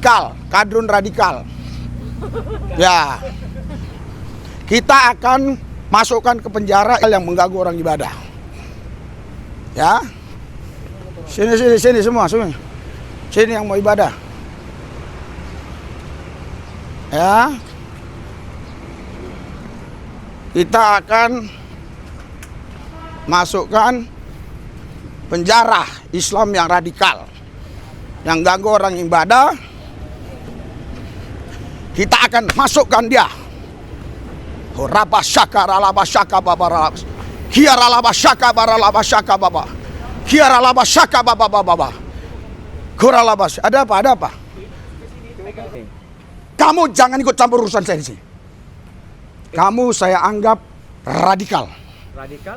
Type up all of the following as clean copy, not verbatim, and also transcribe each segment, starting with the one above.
radikal, kadrun radikal. Ya, kita akan masukkan ke penjara yang mengganggu orang ibadah. Ya, sini semua. Sini yang mau ibadah. Ya, kita akan masukkan penjara Islam yang radikal, yang ganggu orang ibadah. Kita akan masukkan dia. Rabashaka ralabashaka baba. Kiaralabashaka baralabashaka baba. Kiaralabashaka baba. Kuralabas. Ada apa? Kamu jangan ikut campur urusan saya di sini. Kamu saya anggap radikal.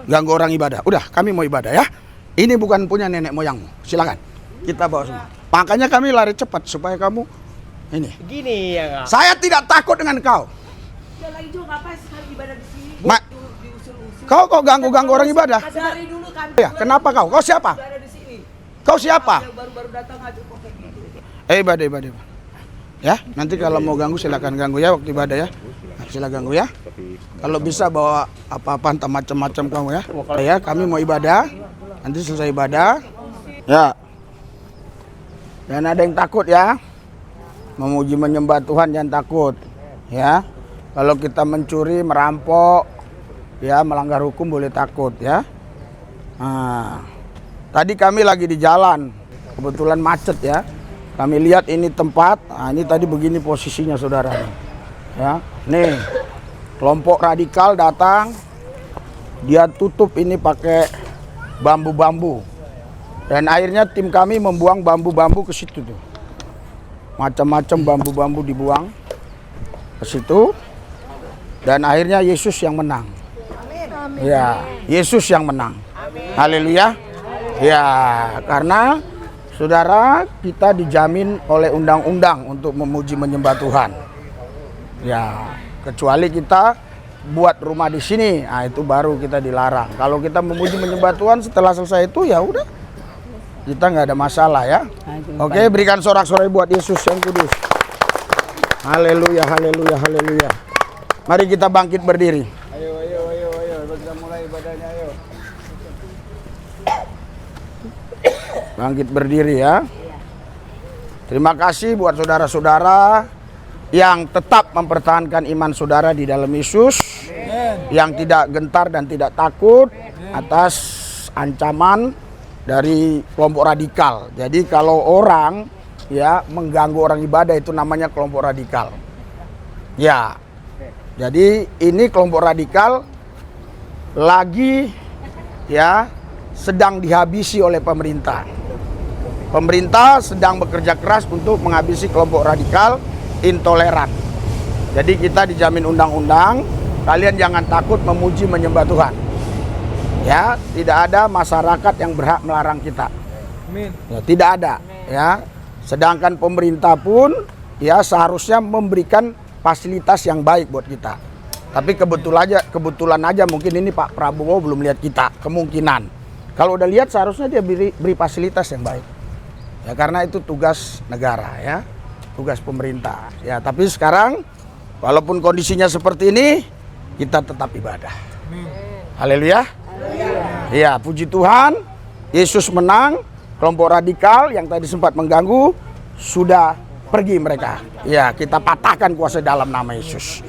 Ganggu orang ibadah. Udah, kami mau ibadah ya. Ini bukan punya nenek moyangmu. Silakan. Kita bawa semua. Makanya kami lari cepat supaya kamu ini. Begini ya, Kak. Saya tidak takut dengan kau. Udah lagi juga ngapain sekali ibadah di sini? Diusir-usir. Kau kok ganggu orang ibadah? Dari dulu kan. Ya, kenapa kau? Kau siapa? Udah ada di sini. Kau siapa? Baru-baru datang aja kok kayak gitu. Ibadah. Ya, nanti kalau mau ganggu silakan ganggu ya waktu ibadah ya. Silakan ganggu ya. Kalau bisa bawa apa-apa entah macam-macam kamu ya. Ya, kami mau ibadah. Nanti selesai ibadah. Ya. Dan ada yang takut ya. Memuji menyembah Tuhan jangan takut. Ya. Kalau kita mencuri, merampok, ya melanggar hukum boleh takut ya. Nah, tadi kami lagi di jalan. Kebetulan macet ya. Kami lihat ini tempat, nah ini tadi begini posisinya saudara. Ya, nih kelompok radikal datang, dia tutup ini pakai bambu-bambu. Dan akhirnya tim kami membuang bambu-bambu ke situ tuh. Macam-macam bambu-bambu dibuang ke situ. Dan akhirnya Yesus yang menang. Amin. Ya, Yesus yang menang. Haleluya. Ya, karena saudara, kita dijamin oleh undang-undang untuk memuji menyembah Tuhan. Ya, kecuali kita buat rumah di sini, nah itu baru kita dilarang. Kalau kita memuji menyembah Tuhan setelah selesai itu ya udah, kita nggak ada masalah ya. Oke, berikan sorak-sorai buat Yesus yang kudus. Haleluya, haleluya, haleluya. Mari kita bangkit berdiri. Ayo, kita mulai ibadahnya ayo. Bangkit berdiri ya. Terima kasih buat saudara-saudara yang tetap mempertahankan iman saudara di dalam Yesus, yang tidak gentar dan tidak takut atas ancaman dari kelompok radikal. Jadi kalau orang ya mengganggu orang ibadah itu namanya kelompok radikal. Ya. Jadi ini kelompok radikal lagi ya sedang dihabisi oleh pemerintah. Pemerintah sedang bekerja keras untuk menghabisi kelompok radikal intoleran. Jadi kita dijamin undang-undang, kalian jangan takut memuji menyembah Tuhan. Ya, tidak ada masyarakat yang berhak melarang kita. Amin. Ya, tidak ada, ya. Sedangkan pemerintah pun ya seharusnya memberikan fasilitas yang baik buat kita. Tapi kebetulan aja mungkin ini Pak Prabowo belum lihat kita, kemungkinan. Kalau udah lihat seharusnya dia beri fasilitas yang baik. Ya karena itu tugas negara ya, tugas pemerintah. Ya tapi sekarang walaupun kondisinya seperti ini, kita tetap ibadah. Haleluya. Ya puji Tuhan, Yesus menang, kelompok radikal yang tadi sempat mengganggu sudah pergi mereka. Ya kita patahkan kuasa dalam nama Yesus.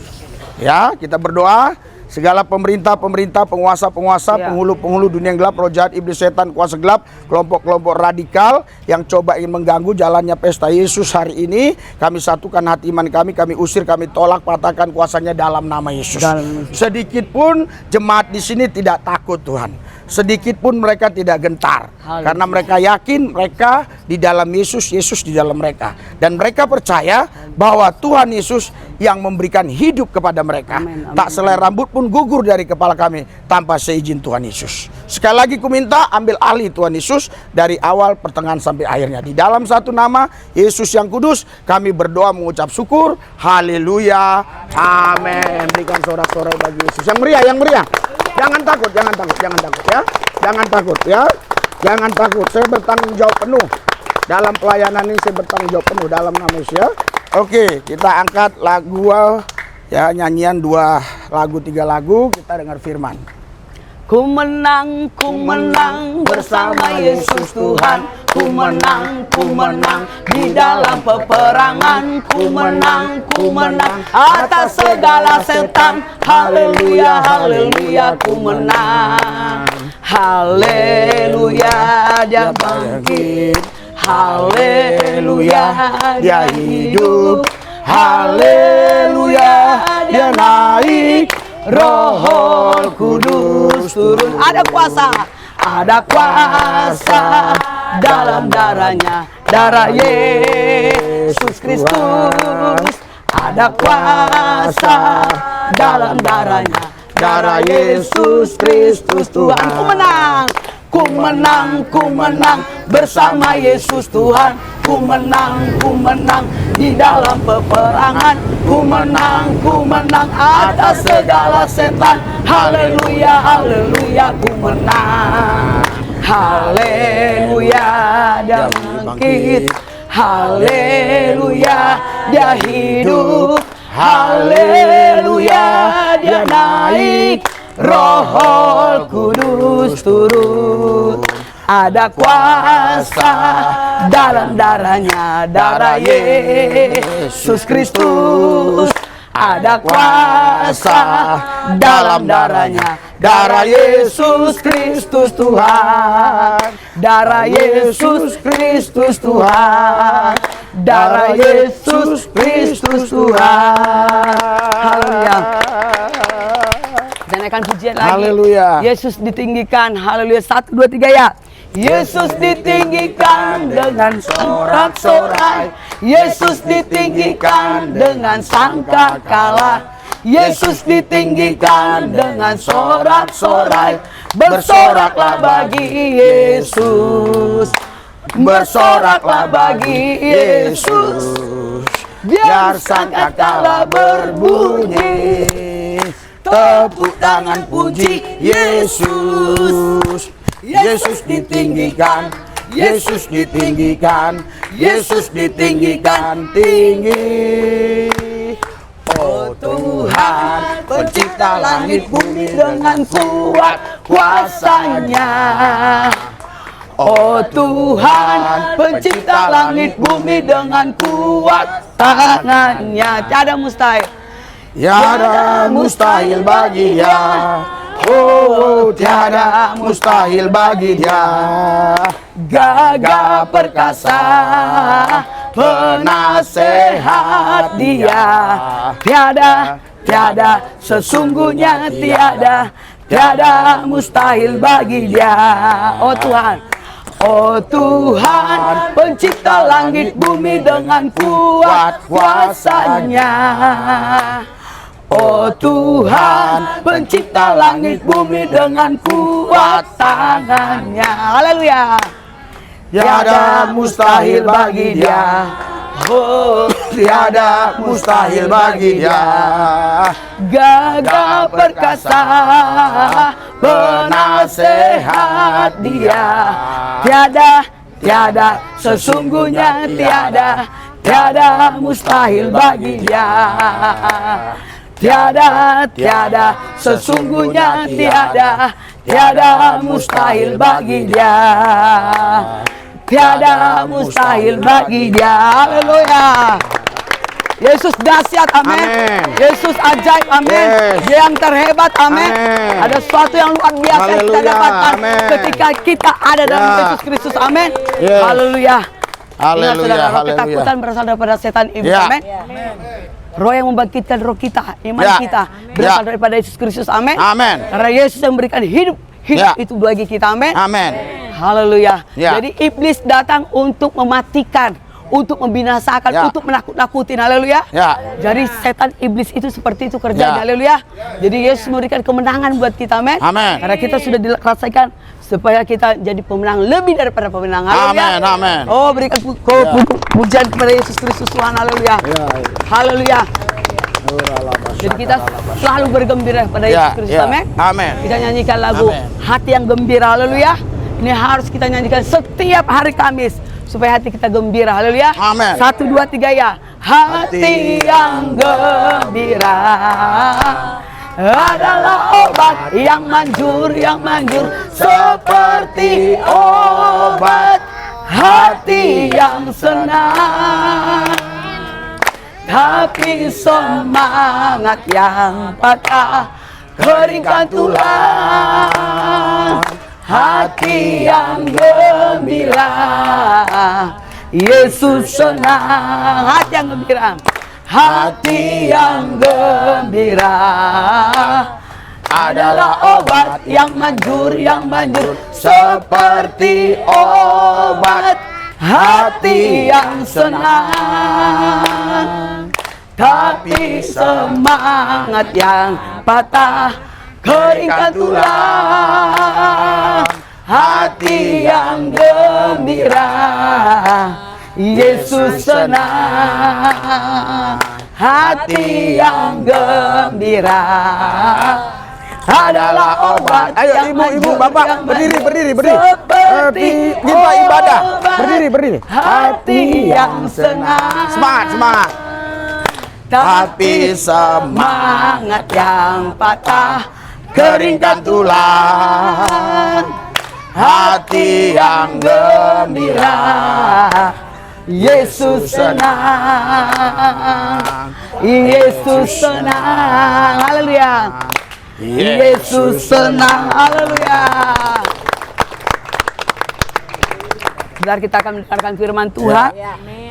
Ya kita berdoa. Segala pemerintah, penguasa-penguasa, penghulu-penghulu dunia yang gelap, roh jahat, iblis, setan, kuasa gelap, kelompok-kelompok radikal yang coba ingin mengganggu jalannya pesta Yesus hari ini, kami satukan hati iman kami usir, kami tolak, patahkan kuasanya dalam nama Yesus. Sedikit pun jemaat di sini tidak takut Tuhan. Sedikit pun mereka tidak gentar. Karena mereka yakin mereka di dalam Yesus, Yesus di dalam mereka. Dan mereka percaya bahwa Tuhan Yesus yang memberikan hidup kepada mereka. Tak selai rambut pun gugur dari kepala kami tanpa seizin Tuhan Yesus. Sekali lagi ku minta ambil alih Tuhan Yesus dari awal, pertengahan sampai akhirnya. Di dalam satu nama Yesus yang kudus kami berdoa mengucap syukur. Haleluya. Amin. Berikan sorak-sorai bagi Yesus. Yang meriah, yang meriah. Jangan takut ya. Jangan takut ya. Jangan takut. Saya bertanggung jawab penuh Dalam pelayanan ini saya bertanggung jawab penuh dalam nama Yesus ya. Oke, kita angkat lagu ya, nyanyian 2 lagu 3 lagu, kita dengar firman. Ku menang bersama Yesus Tuhan. Ku menang di dalam peperangan. Ku menang atas segala setan. Haleluya, haleluya, ku menang. Haleluya, dia bangkit. Haleluya, dia hidup. Haleluya, dia naik. Roh Kudus turun. Ada kuasa dalam darahnya, darah Yesus Kristus. Ada kuasa dalam darahnya, darah Yesus Kristus Tuhan. Ku menang bersama Yesus Tuhan. Ku menang di dalam peperangan. Ku menang atas segala setan. Haleluya, haleluya, ku menang. Haleluya, dia bangkit. Haleluya, dia hidup. Haleluya, dia naik. Roh Kudus turun. Ada kuasa dalam darahnya, darah Yesus Kristus. Ada kuasa dalam darahnya, darah Yesus Kristus Tuhan. Darah Yesus Kristus Tuhan. Darah Yesus Kristus Tuhan. Haleluya. Dan akan pujian lagi. Haleluya. Yesus ditinggikan. Haleluya. 1, 2, 3 ya. Yesus ditinggikan dengan sorak-sorai. Yesus ditinggikan dengan sangkakala. Yesus ditinggikan dengan sorak-sorai. Bersoraklah bagi Yesus. Bersoraklah bagi Yesus. Biar sangkakala berbunyi. Tepuk tangan puji Yesus. Yesus ditinggikan, Yesus ditinggikan, Yesus ditinggikan tinggi. Oh Tuhan, pencipta langit bumi dengan kuat kuasa-Nya. Oh Tuhan, pencipta langit bumi dengan kuat tangan-Nya. Tiada mustahil. Tiada mustahil bagi Dia. Oh, tiada mustahil bagi Dia. Gagah perkasa, penasehat Dia. Tiada, sesungguhnya tiada mustahil bagi Dia. Oh Tuhan, oh Tuhan, pencipta langit bumi dengan kuat kuasa-Nya. Oh Tuhan, pencipta langit bumi dengan kuat tangan-Nya. Haleluya. Tiada mustahil bagi Dia. Oh, tiada mustahil bagi Dia. Gagah perkasa, penasehat Dia. Tiada, sesungguhnya tiada mustahil bagi Dia. Tiada, sesungguhnya tiada mustahil bagi Dia. Tiada mustahil bagi Dia. Haleluya. Yesus dahsyat, amin. Amin. Yesus ajaib, amin. Yes. Dia yang terhebat, amin. Amin. Ada sesuatu yang luar biasa yang kita Haleluya, dapatkan amin. ketika kita ada dalam Ya. Yesus Kristus, amin. Yes. Haleluya. Ingat Haleluya, saudara, roh haleluya. ketakutan berasal daripada setan iblis, Ya. amin. Roh yang membangkitkan roh kita, iman Ya. kita berasal Ya. daripada Yesus Kristus, amin. Amin. Karena Yesus yang memberikan hidup Ya. itu bagi kita, amin. Amin. Haleluya. Ya. Jadi iblis datang untuk mematikan, untuk membinasakan, Ya. untuk menakut-nakutin, haleluya. Ya. Jadi setan iblis itu seperti itu kerjanya, Ya. haleluya. Jadi Yesus memberikan kemenangan buat kita, amin. Amin. Karena kita sudah dilaksanakan supaya kita jadi pemenang lebih daripada pemenang, haleluya. Amin, amin. Oh, berikan pujian kepada Yesus Kristus Tuhan, haleluya. Ya. Haleluya. Jadi kita selalu bergembira pada Ya, Yesus Kristus, ya. amin. Amin. Kita nyanyikan lagu Amin. hati yang gembira, haleluya. Ini harus kita nyanyikan setiap hari Kamis supaya hati kita gembira. Haleluya. Amin. 1, 2, 3 ya. Hati yang gembira adalah obat yang manjur seperti obat hati yang senang. Tapi semangat yang patah keringkan tulang. Hati yang gembira, Yesus senang. Hati yang gembira, hati yang gembira adalah obat yang manjur seperti obat hati yang senang. Tapi semangat yang patah keringkan tulang. Hati yang gembira, Yesus senang. Hati yang gembira adalah obat. Ayo ibu, bapak, berdiri. Seperti Kita ibadah. Berdiri. Hati yang senang. Semangat. Tapi semangat yang patah keringkan tulang. Hati yang gembira, Yesus senang. Yesus senang. Haleluya. Yesus senang. Haleluya. Sebentar kita akan mendengarkan firman Tuhan.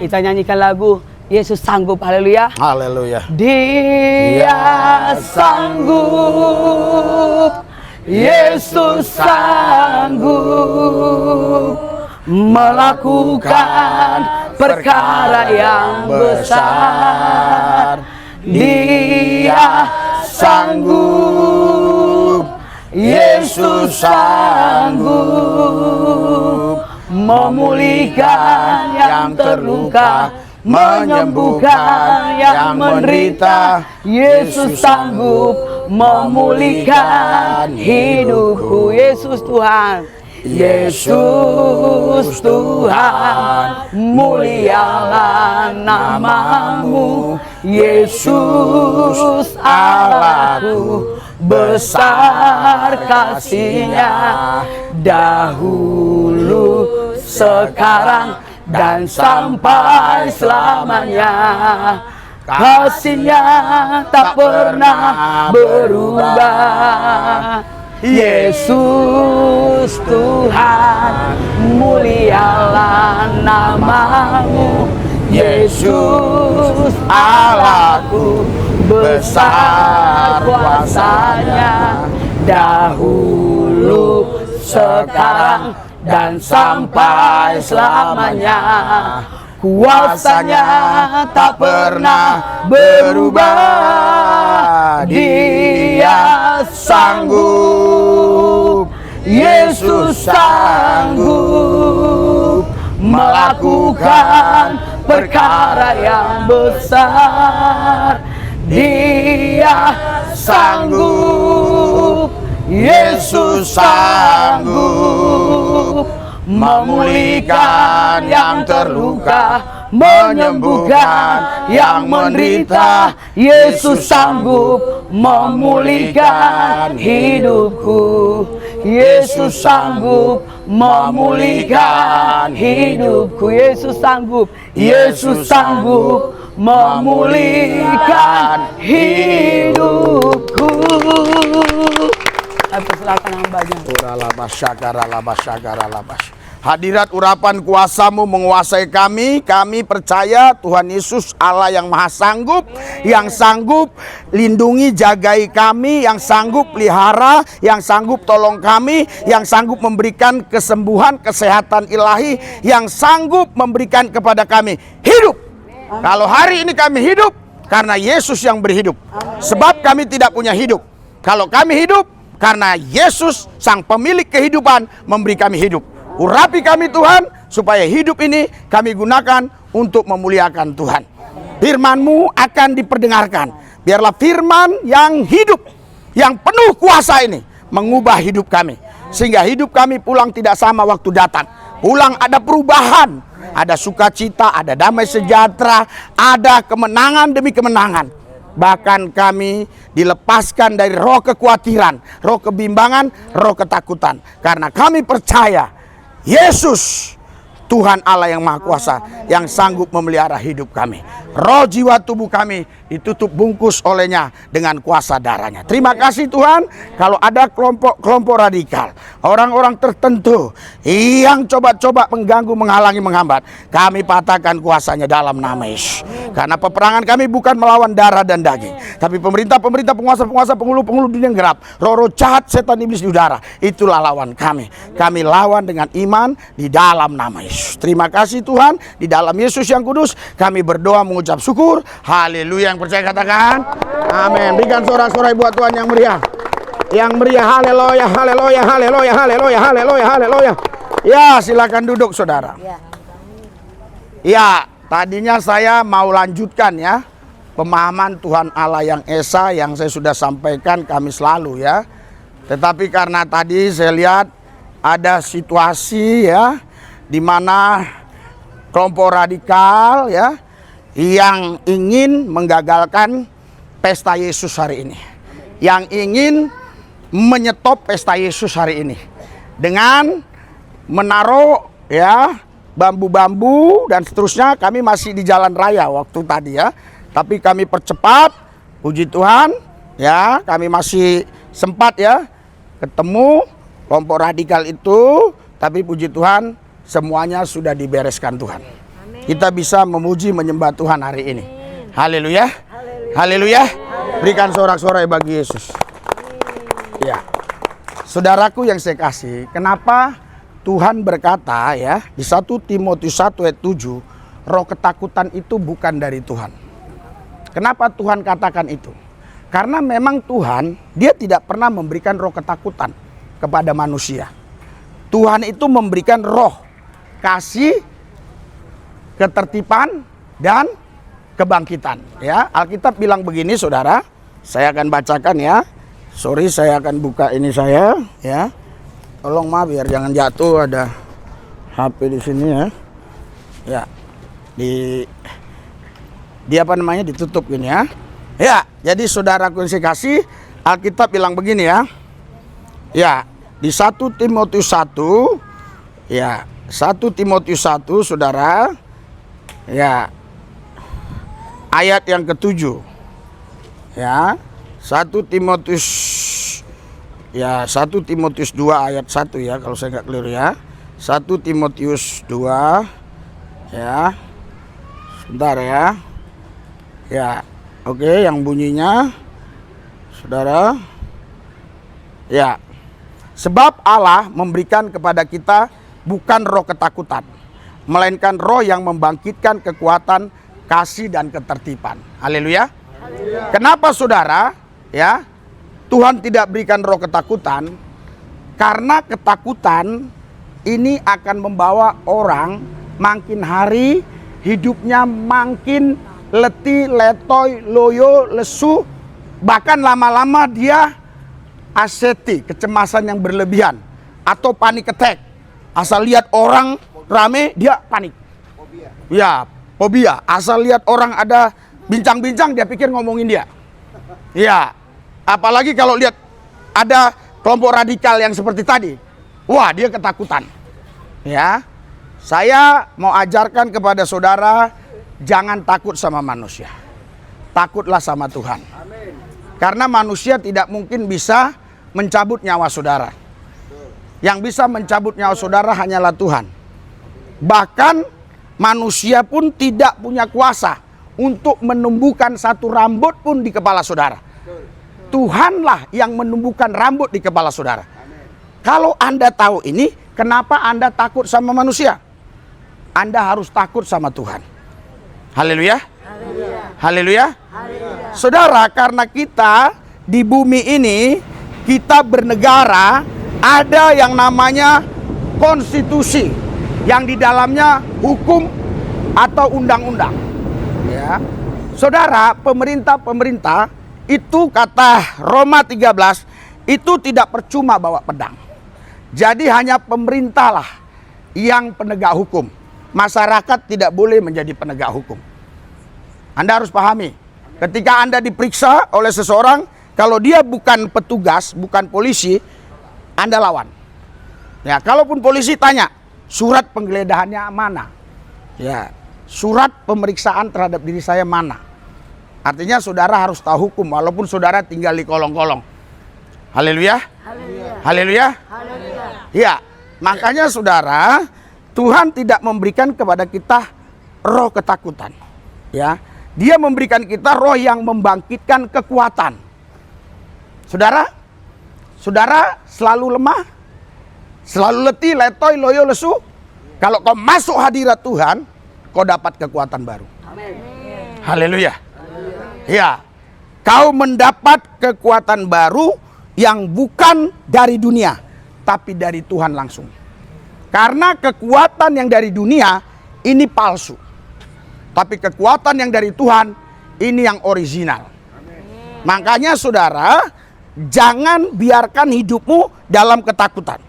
Kita nyanyikan lagu Yesus sanggup. Haleluya. Haleluya. Dia sanggup, Yesus sanggup melakukan perkara yang besar. Dia sanggup, Yesus sanggup memulihkan yang terluka, menyembuhkan yang menderita. Yesus sanggup memulihkan hidupku. Yesus Tuhan, Yesus Tuhan, mulialah namamu. Yesus Allahku, besar kasih-Nya, dahulu, sekarang, dan sampai selamanya. Kasih-Nya tak pernah berubah. Yesus Tuhan, mulialah namamu. Yesus Allahku, besar kuasa-Nya, dahulu, sekarang, dan sampai selamanya. Kuasa-Nya tak pernah berubah. Dia sanggup, Yesus sanggup melakukan perkara yang besar. Dia sanggup, Yesus sanggup memulihkan yang terluka, menyembuhkan yang menderita. Yesus sanggup memulihkan hidupku. Yesus sanggup memulihkan hidupku. Yesus sanggup, Yesus sanggup memulihkan hidupku. Persilakan hambanya. Hadirat urapan kuasa-Mu menguasai kami. Kami percaya Tuhan Yesus Allah yang maha sanggup, yang sanggup lindungi, jagai kami, yang sanggup pelihara, yang sanggup tolong kami, yang sanggup memberikan kesembuhan, kesehatan ilahi, yang sanggup memberikan kepada kami hidup. Kalau hari ini kami hidup karena Yesus yang berhidup. Sebab kami tidak punya hidup. Kalau kami hidup karena Yesus sang pemilik kehidupan memberi kami hidup. Urapi kami Tuhan, supaya hidup ini kami gunakan untuk memuliakan Tuhan. Firman-Mu akan diperdengarkan. Biarlah firman yang hidup, yang penuh kuasa ini mengubah hidup kami. Sehingga hidup kami pulang tidak sama waktu datang. Pulang ada perubahan. Ada sukacita, ada damai sejahtera, ada kemenangan demi kemenangan. Bahkan kami dilepaskan dari roh kekhawatiran, roh kebimbangan, roh ketakutan. Karena kami percaya Yesus Tuhan Allah yang Maha Kuasa yang sanggup memelihara hidup kami. Roh, jiwa, tubuh kami ditutup bungkus olehnya dengan kuasa darahnya. Terima kasih Tuhan. Kalau ada kelompok radikal, orang-orang tertentu yang coba-coba mengganggu, menghalangi, menghambat, kami patahkan kuasanya dalam nama Yesus. Karena peperangan kami bukan melawan darah dan daging, tapi pemerintah-pemerintah, penguasa-penguasa, penghulu-penghulu dunia yang gelap, roh-roh jahat, setan iblis di udara. Itulah lawan kami. Kami lawan dengan iman di dalam nama Yesus. Terima kasih Tuhan. Di dalam Yesus yang kudus kami berdoa mengucap syukur. Haleluya. Yang percaya katakan amin. Berikan sorak-sorai buat Tuhan yang meriah. Yang meriah. Haleluya, haleluya, haleluya, haleluya, haleluya, haleluya. Ya, silakan duduk saudara. Ya, tadinya saya mau lanjutkan ya pemahaman Tuhan Allah yang Esa yang saya sudah sampaikan Kamis lalu ya. Tetapi karena tadi saya lihat ada situasi ya di mana kelompok radikal ya yang ingin menggagalkan pesta Yesus hari ini, yang ingin menyetop pesta Yesus hari ini dengan menaruh ya bambu-bambu dan seterusnya. Kami masih di jalan raya waktu tadi ya, tapi kami percepat, puji Tuhan ya, kami masih sempat ya ketemu kelompok radikal itu, tapi puji Tuhan semuanya sudah dibereskan Tuhan. Kita bisa memuji menyembah Tuhan hari ini. Haleluya. Haleluya. Berikan sorak-sorai bagi Yesus. Ya. Saudaraku yang saya kasih, kenapa Tuhan berkata ya di 1 Timotius 1 ayat 7, roh ketakutan itu bukan dari Tuhan. Kenapa Tuhan katakan itu? Karena memang Tuhan dia tidak pernah memberikan roh ketakutan kepada manusia. Tuhan itu memberikan roh kasih, ketertiban dan kebangkitan ya. Alkitab bilang begini saudara, saya akan bacakan ya. Sorry, saya akan buka ini saya ya. Tolong maaf biar jangan jatuh, ada HP di sini ya. Ya. Di apa namanya ditutup gini ya. Ya, jadi saudaraku yang saya kasih, Alkitab bilang begini ya. Ya, di 1 Timotius 1 ya, 1 Timotius 1 saudara ya, ayat yang ke-7 ya, 1 Timotius ya, 1 Timotius 2 ayat 1 ya, kalau saya nggak keliru ya, 1 Timotius 2 ya, sebentar ya, ya oke, yang bunyinya saudara ya, sebab Allah memberikan kepada kita bukan roh ketakutan, melainkan roh yang membangkitkan kekuatan, kasih dan ketertiban. Haleluya. Kenapa saudara ya Tuhan tidak berikan roh ketakutan? Karena ketakutan ini akan membawa orang makin hari hidupnya makin letih, letoy, loyo, lesu, bahkan lama-lama dia aseti, kecemasan yang berlebihan atau panik attack. Asal lihat orang rame dia panik. Ya, fobia. Asal lihat orang ada bincang-bincang dia pikir ngomongin dia. Ya, apalagi kalau lihat ada kelompok radikal yang seperti tadi. Wah, dia ketakutan. Ya. Saya mau ajarkan kepada saudara, jangan takut sama manusia. Takutlah sama Tuhan. Karena manusia tidak mungkin bisa mencabut nyawa saudara. Yang bisa mencabut nyawa saudara hanyalah Tuhan. Bahkan manusia pun tidak punya kuasa untuk menumbuhkan satu rambut pun di kepala saudara. Tuhanlah yang menumbuhkan rambut di kepala saudara. Kalau Anda tahu ini, kenapa Anda takut sama manusia? Anda harus takut sama Tuhan. Haleluya. Haleluya. Saudara, karena kita di bumi ini, kita bernegara, ada yang namanya konstitusi, yang di dalamnya hukum atau undang-undang. Ya. Saudara, pemerintah itu kata Roma 13, itu tidak percuma bawa pedang. Jadi hanya pemerintahlah yang penegak hukum. masyarakat tidak boleh menjadi penegak hukum. Anda harus pahami, ketika Anda diperiksa oleh seseorang, kalau dia bukan petugas, bukan polisi, Anda lawan. Ya, kalaupun polisi tanya, surat penggeledahannya mana? Ya, surat pemeriksaan terhadap diri saya mana? Artinya saudara harus tahu hukum walaupun saudara tinggal di kolong-kolong. Haleluya. Haleluya. Ya, makanya saudara, Tuhan tidak memberikan kepada kita roh ketakutan. Ya, Dia memberikan kita roh yang membangkitkan kekuatan. Saudara selalu lemah, selalu letih, letoy, loyo, lesu. Kalau kau masuk hadirat Tuhan, kau dapat kekuatan baru. Haleluya. Ya, kau mendapat kekuatan baru yang bukan dari dunia, tapi dari Tuhan langsung. Karena kekuatan yang dari dunia ini palsu. Tapi kekuatan yang dari Tuhan ini yang original. Makanya saudara, jangan biarkan hidupmu dalam ketakutan.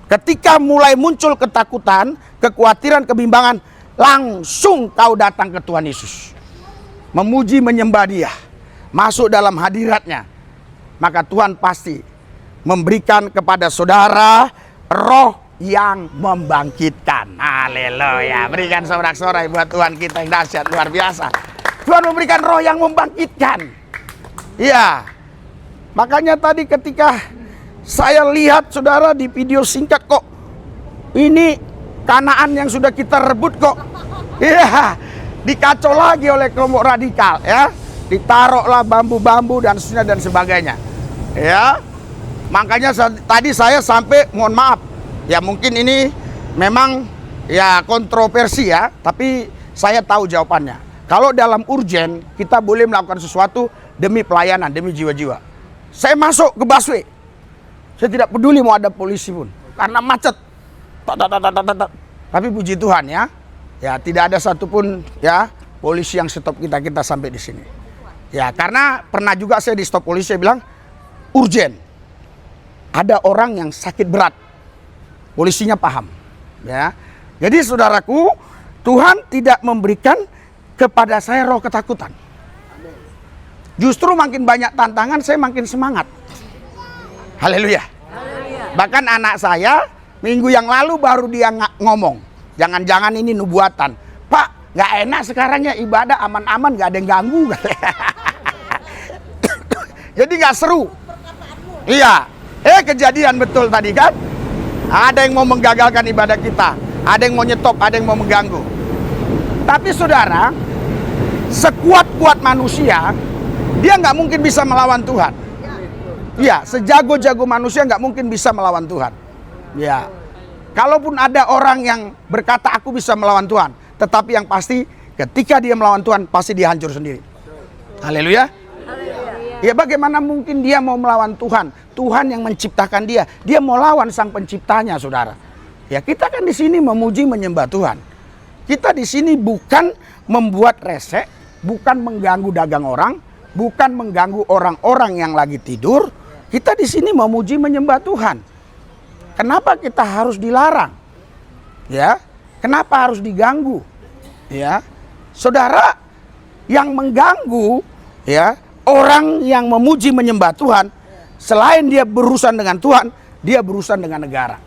Ketika mulai muncul ketakutan, kekhawatiran, kebimbangan, langsung kau datang ke Tuhan Yesus. Memuji, menyembah Dia, masuk dalam hadiratnya. Maka Tuhan pasti memberikan kepada saudara roh yang membangkitkan. Haleluya. Berikan sorak-sorai buat Tuhan kita yang dahsyat, luar biasa. Tuhan memberikan roh yang membangkitkan. Iya. Makanya tadi ketika saya lihat saudara di video singkat, kok ini Kanaan yang sudah kita rebut kok. Iya. Dikacau lagi oleh kelompok radikal, ya. Ditaruhlah bambu-bambu dan seterusnya dan sebagainya. Ya. Makanya tadi saya sampai mohon maaf. Ya mungkin ini memang ya kontroversi ya, tapi saya tahu jawabannya. Kalau dalam urgen kita boleh melakukan sesuatu demi pelayanan, demi jiwa-jiwa. Saya masuk ke busway. Saya tidak peduli mau ada polisi pun karena macet. Tapi puji Tuhan ya. Ya, tidak ada satupun ya polisi yang stop kita sampai di sini. Ya, karena pernah juga saya di stop polisi, saya bilang urgen. Ada orang yang sakit berat. Polisinya paham. Ya. Jadi saudaraku, Tuhan tidak memberikan kepada saya roh ketakutan. Justru makin banyak tantangan, saya makin semangat. Haleluya. Bahkan anak saya minggu yang lalu baru dia ngomong, jangan-jangan ini nubuatan. Pak, gak enak sekarang ya ibadah aman-aman, gak ada yang ganggu. Jadi gak seru. Iya. Kejadian betul tadi kan. Ada yang mau menggagalkan ibadah kita. Ada yang mau nyetop, ada yang mau mengganggu. Tapi saudara, sekuat-kuat manusia, dia gak mungkin bisa melawan Tuhan. Iya, sejago-jago manusia gak mungkin bisa melawan Tuhan. Ya. Kalaupun ada orang yang berkata aku bisa melawan Tuhan, tetapi yang pasti ketika dia melawan Tuhan pasti dia hancur sendiri. Haleluya. Ya bagaimana mungkin dia mau melawan Tuhan? Tuhan yang menciptakan dia. Dia mau lawan sang penciptanya, saudara. Ya kita kan di sini memuji menyembah Tuhan. Kita di sini bukan membuat resek, bukan mengganggu dagang orang, bukan mengganggu orang-orang yang lagi tidur. Kita di sini memuji menyembah Tuhan. Kenapa kita harus dilarang? Ya, kenapa harus diganggu? Ya, saudara, yang mengganggu, ya, orang yang memuji menyembah Tuhan, selain dia berurusan dengan Tuhan, dia berurusan dengan negara.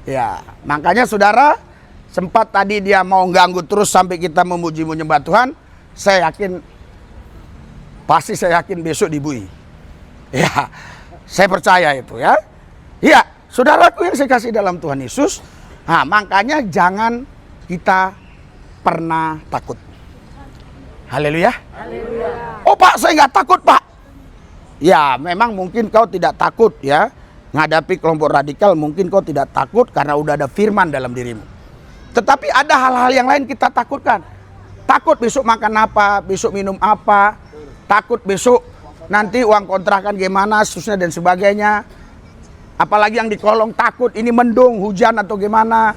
Ya, makanya saudara, sempat tadi dia mau ganggu terus sampai kita memuji menyembah Tuhan, saya yakin, pasti saya yakin besok dibui. Ya, saya percaya itu ya. Ya. Saudaraku yang saya kasih dalam Tuhan Yesus, nah, makanya jangan kita pernah takut. Haleluya. Oh Pak, saya nggak takut Pak. Ya memang mungkin kau tidak takut ya. Menghadapi kelompok radikal mungkin kau tidak takut karena udah ada firman dalam dirimu. Tetapi ada hal-hal yang lain kita takutkan. Takut besok makan apa, besok minum apa. Takut besok nanti uang kontrakan gimana, seterusnya dan sebagainya. Apalagi yang di kolong takut ini mendung, hujan atau gimana.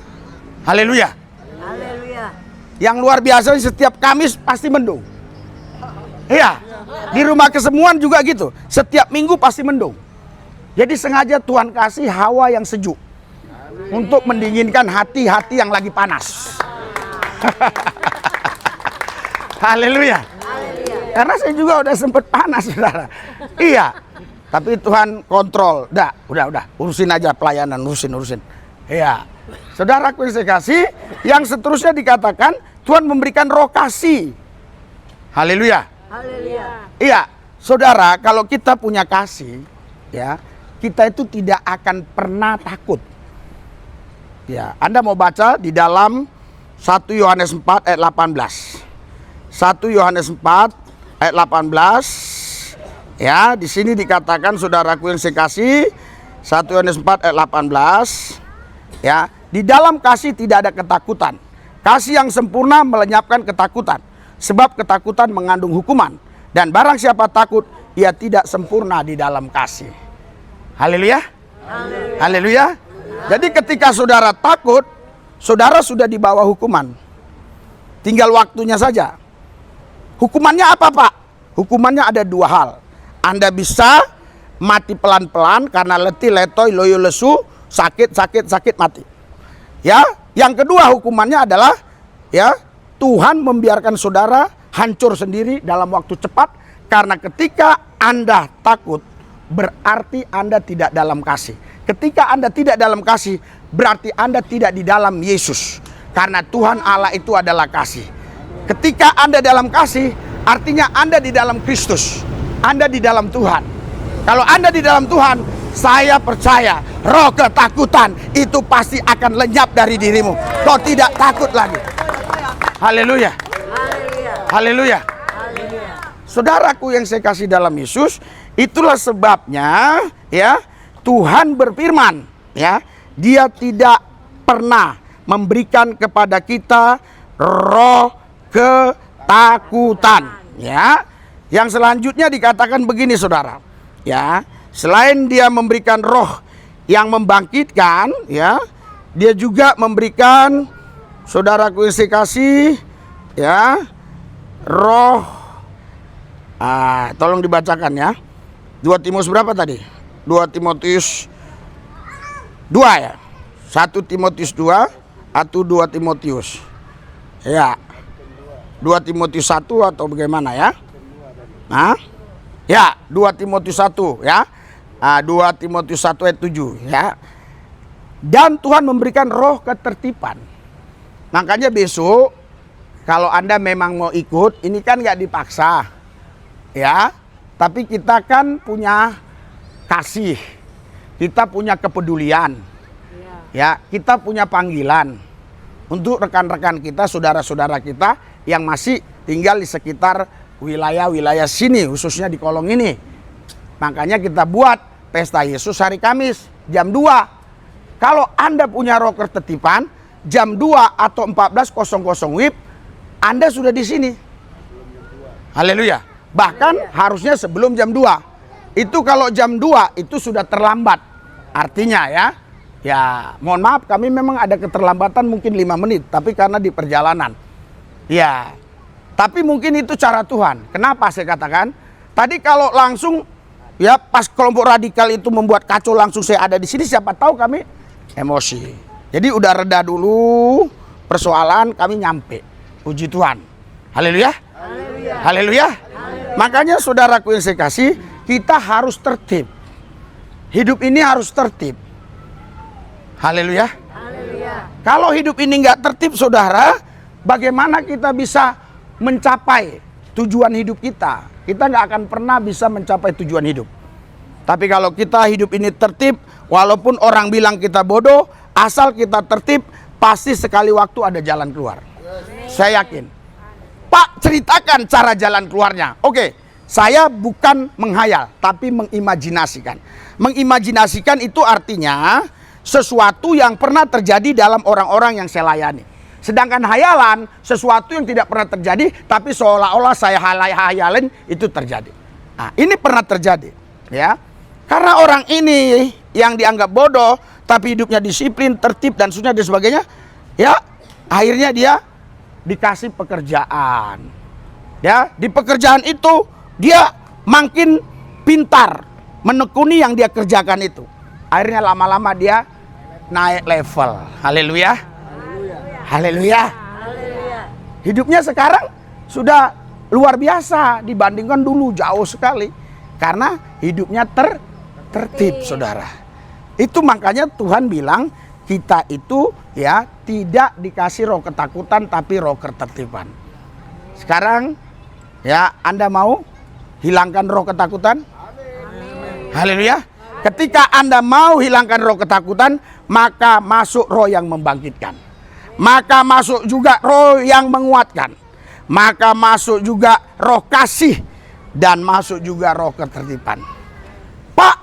Haleluya. Haleluya. Yang luar biasa setiap Kamis pasti mendung. Iya. Di rumah kesemuan juga gitu. Setiap minggu pasti mendung. Jadi sengaja Tuhan kasih hawa yang sejuk. Untuk mendinginkan hati-hati yang lagi panas. Haleluya. Karena saya juga udah sempet panas, saudara. Iya. Tapi Tuhan kontrol. Udah. Urusin aja pelayanan, urusin. Iya. Saudaraku yang saya kasih, yang seterusnya dikatakan Tuhan memberikan roh kasih. Haleluya. Iya, saudara, kalau kita punya kasih, ya, kita itu tidak akan pernah takut. Ya, Anda mau baca di dalam 1 Yohanes 4 ayat 18. 1 Yohanes 4 ayat 18. Ya, di sini dikatakan, saudaraku yang saya kasih, 1 Yohanes 4 ayat 18. Ya, di dalam kasih tidak ada ketakutan. Kasih yang sempurna melenyapkan ketakutan. Sebab ketakutan mengandung hukuman. Dan barang siapa takut, ia tidak sempurna di dalam kasih. Haleluya. Haleluya. Jadi ketika saudara takut, saudara sudah di bawah hukuman. Tinggal waktunya saja. Hukumannya apa, Pak? Hukumannya ada dua hal. Anda bisa mati pelan-pelan karena letih, letoy, loyo, lesu, sakit, mati. Ya, yang kedua hukumannya adalah, ya, Tuhan membiarkan saudara hancur sendiri dalam waktu cepat. Karena ketika Anda takut, berarti Anda tidak dalam kasih. Ketika Anda tidak dalam kasih, berarti Anda tidak di dalam Yesus. Karena Tuhan Allah itu adalah kasih. Ketika Anda dalam kasih, artinya Anda di dalam Kristus. Anda di dalam Tuhan. Kalau Anda di dalam Tuhan, saya percaya roh ketakutan itu pasti akan lenyap dari dirimu. Kau tidak takut lagi. Haleluya. Haleluya. Saudaraku yang saya kasih dalam Yesus, itulah sebabnya, ya, Tuhan berfirman, ya, Dia tidak pernah memberikan kepada kita roh ketakutan, ya. Yang selanjutnya dikatakan begini, saudara, ya, selain Dia memberikan roh yang membangkitkan, ya, Dia juga memberikan, saudaraku yang saya kasih, ya, roh. Tolong dibacakan ya. 2 Timotius berapa tadi? 2 Timotius 2 ya. 1 Timotius 2 atau 2 Timotius? Ya. 2 Timotius 1 atau bagaimana ya? Ya, 2 Timotius 1 ya. 2 Timotius 1 ayat 7 ya. Dan Tuhan memberikan roh ketertiban. Makanya besok kalau Anda memang mau ikut, ini kan nggak dipaksa, ya. Tapi kita kan punya kasih, kita punya kepedulian, ya. Kita punya panggilan untuk rekan-rekan kita, saudara-saudara kita yang masih tinggal di sekitar wilayah-wilayah sini, khususnya di Kolong ini. Makanya kita buat pesta Yesus hari Kamis jam 2. Kalau Anda punya roh ketertiban, jam 2 atau 14.00 WIB, Anda sudah di sini. Haleluya. Bahkan harusnya sebelum jam 2. Itu kalau jam 2 itu sudah terlambat. Artinya ya mohon maaf, kami memang ada keterlambatan mungkin 5 menit. Tapi karena di perjalanan. Ya, tapi mungkin itu cara Tuhan. Kenapa saya katakan? Tadi kalau langsung, ya pas kelompok radikal itu membuat kacau, langsung saya ada di sini, siapa tahu kami emosi. Jadi udah reda dulu persoalan, kami nyampe. Puji Tuhan. Haleluya. Haleluya. Haleluya. Makanya saudaraku yang saya kasih, kita harus tertib. Hidup ini harus tertib. Haleluya. Haleluya. Kalau hidup ini nggak tertib, saudara, bagaimana kita bisa mencapai tujuan hidup kita? Kita nggak akan pernah bisa mencapai tujuan hidup. Tapi kalau kita hidup ini tertib, walaupun orang bilang kita bodoh, asal kita tertib, pasti sekali waktu ada jalan keluar. Saya yakin. Pak, ceritakan cara jalan keluarnya. Oke, saya bukan menghayal, tapi mengimajinasikan. Mengimajinasikan itu artinya sesuatu yang pernah terjadi dalam orang-orang yang saya layani. Sedangkan hayalan, sesuatu yang tidak pernah terjadi, tapi seolah-olah saya hayalin itu terjadi. Nah, ini pernah terjadi, ya. Karena orang ini yang dianggap bodoh, tapi hidupnya disiplin, tertib, dan sebagainya, ya, akhirnya dia dikasih pekerjaan. Ya, di pekerjaan itu dia makin pintar menekuni yang dia kerjakan itu. Akhirnya lama-lama dia naik level. Haleluya. Haleluya. Hidupnya sekarang sudah luar biasa dibandingkan dulu, jauh sekali. Karena hidupnya tertib, saudara. Itu makanya Tuhan bilang kita itu ya tidak dikasih roh ketakutan tapi roh ketertiban. Sekarang ya Anda mau hilangkan roh ketakutan? Haleluya. Ketika Anda mau hilangkan roh ketakutan, maka masuk roh yang membangkitkan. Maka masuk juga roh yang menguatkan. Maka masuk juga roh kasih. Dan masuk juga roh ketertiban. Pak,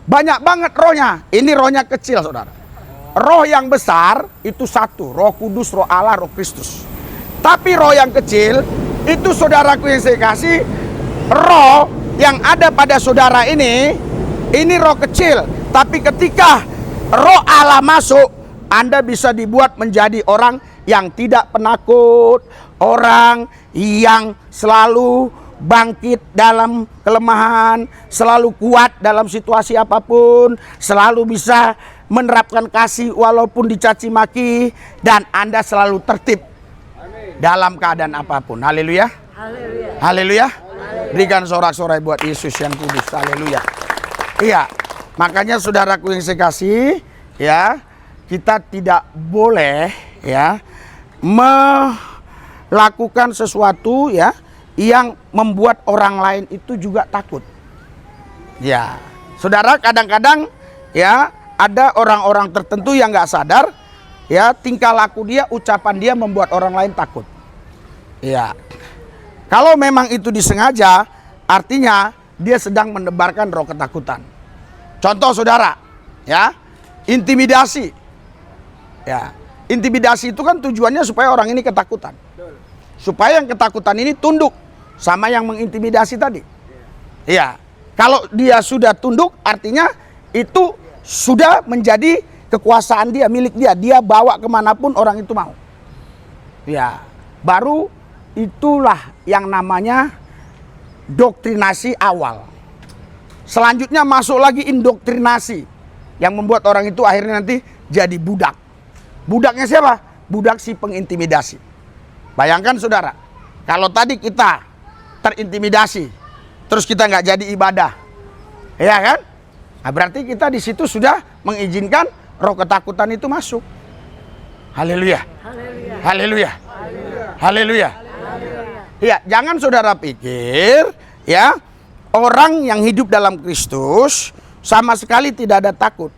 banyak banget rohnya. Ini rohnya kecil, saudara. Roh yang besar itu satu. Roh Kudus, roh Allah, roh Kristus. Tapi roh yang kecil, itu saudaraku yang saya kasih, roh yang ada pada saudara ini roh kecil. Tapi ketika roh Allah masuk, Anda bisa dibuat menjadi orang yang tidak penakut, orang yang selalu bangkit dalam kelemahan, selalu kuat dalam situasi apapun, selalu bisa menerapkan kasih walaupun dicaci maki, dan Anda selalu tertib dalam keadaan apapun. Haleluya. Haleluya. Berikan sorak-sorai buat Yesus yang kudus. Haleluya. Iya, makanya saudaraku yang saya kasih, ya, kita tidak boleh ya melakukan sesuatu ya yang membuat orang lain itu juga takut. Ya, saudara, kadang-kadang ya ada orang-orang tertentu yang nggak sadar ya tingkah laku dia, ucapan dia membuat orang lain takut. Ya, kalau memang itu disengaja, artinya dia sedang menebarkan roh ketakutan. Contoh saudara, ya, intimidasi. Ya, intimidasi itu kan tujuannya supaya orang ini ketakutan. Supaya yang ketakutan ini tunduk sama yang mengintimidasi tadi. Ya, kalau dia sudah tunduk, artinya itu sudah menjadi kekuasaan dia, milik dia. Dia bawa kemanapun orang itu mau. Ya, baru itulah yang namanya doktrinasi awal. Selanjutnya masuk lagi indoktrinasi yang membuat orang itu akhirnya nanti jadi budak. Budaknya siapa? Budak si pengintimidasi. Bayangkan saudara, kalau tadi kita terintimidasi, terus kita nggak jadi ibadah, ya kan? Nah, berarti kita di situ sudah mengizinkan roh ketakutan itu masuk. Haleluya. Haleluya. Haleluya. Ya, jangan saudara pikir ya orang yang hidup dalam Kristus sama sekali tidak ada takut.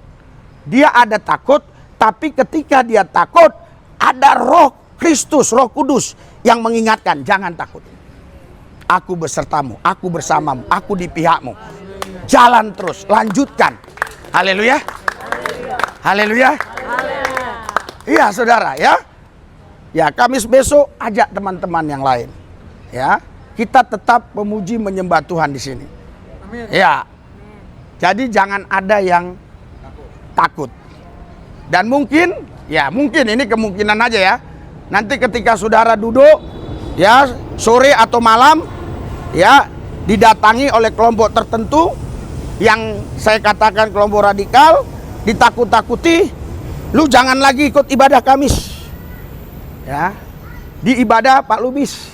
Dia ada takut, tapi ketika dia takut ada roh Kristus, roh Kudus yang mengingatkan, jangan takut. Aku besertamu, aku bersamamu, aku di pihakmu. Jalan terus, lanjutkan. Haleluya. Haleluya. Iya saudara ya. Ya, Kamis besok ajak teman-teman yang lain. Ya, kita tetap memuji menyembah Tuhan di sini. Amin. Ya. Jadi jangan ada yang takut. Dan mungkin, ya mungkin ini kemungkinan aja ya. Nanti ketika saudara duduk ya sore atau malam ya didatangi oleh kelompok tertentu yang saya katakan kelompok radikal, ditakut-takuti, lu jangan lagi ikut ibadah Kamis. Ya. Di ibadah Pak Lubis.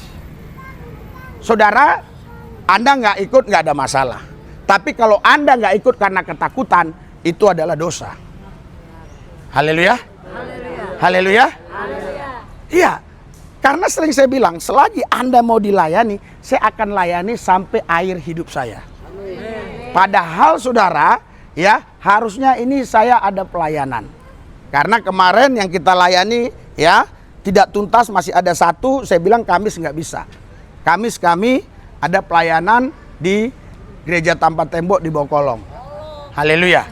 Saudara, Anda nggak ikut nggak ada masalah. Tapi kalau Anda nggak ikut karena ketakutan, itu adalah dosa. Haleluya. Haleluya. Iya, karena sering saya bilang, selagi Anda mau dilayani, saya akan layani sampai akhir hidup saya. Padahal saudara, ya harusnya ini saya ada pelayanan. Karena kemarin yang kita layani, ya tidak tuntas, masih ada satu, saya bilang Kamis nggak bisa. Kamis kami ada pelayanan di gereja tanpa tembok di Bokolong. Haleluya.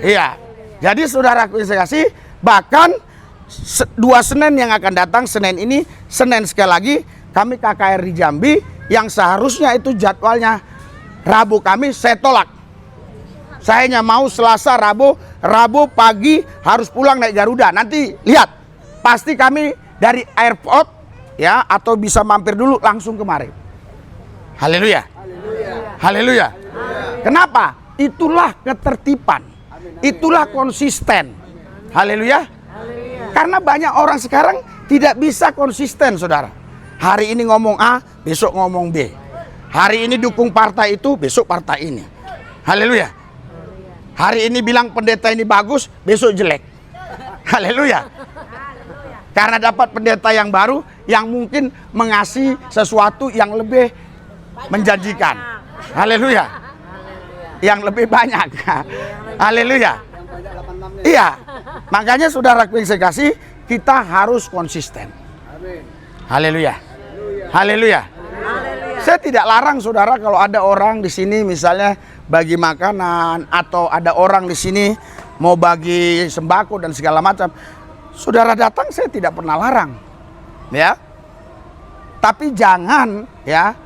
Iya. Jadi saudaraku yang saya kasih, bahkan 2 Senin yang akan datang, Senin ini, Senin sekali lagi, kami KKR di Jambi, yang seharusnya itu jadwalnya Rabu kami, saya tolak. Saya hanya mau Selasa, Rabu pagi harus pulang naik Garuda. Nanti lihat, pasti kami dari airport ya atau bisa mampir dulu langsung kemari. Haleluya. Haleluya. Kenapa? Itulah ketertiban. Itulah konsisten. Haleluya. Karena banyak orang sekarang tidak bisa konsisten, saudara. Hari ini ngomong A, besok ngomong B. Hari ini dukung partai itu, besok partai ini. Haleluya. Hari ini bilang pendeta ini bagus, besok jelek. Haleluya. Karena dapat pendeta yang baru yang mungkin mengasih sesuatu yang lebih menjanjikan. Haleluya. Yang lebih banyak. Haleluya. Iya. Makanya saudaraku yang saya kasih, kita harus konsisten. Haleluya. Haleluya. Saya tidak larang saudara kalau ada orang di sini misalnya bagi makanan atau ada orang di sini mau bagi sembako dan segala macam. Saudara datang, saya tidak pernah larang. Ya. Tapi jangan ya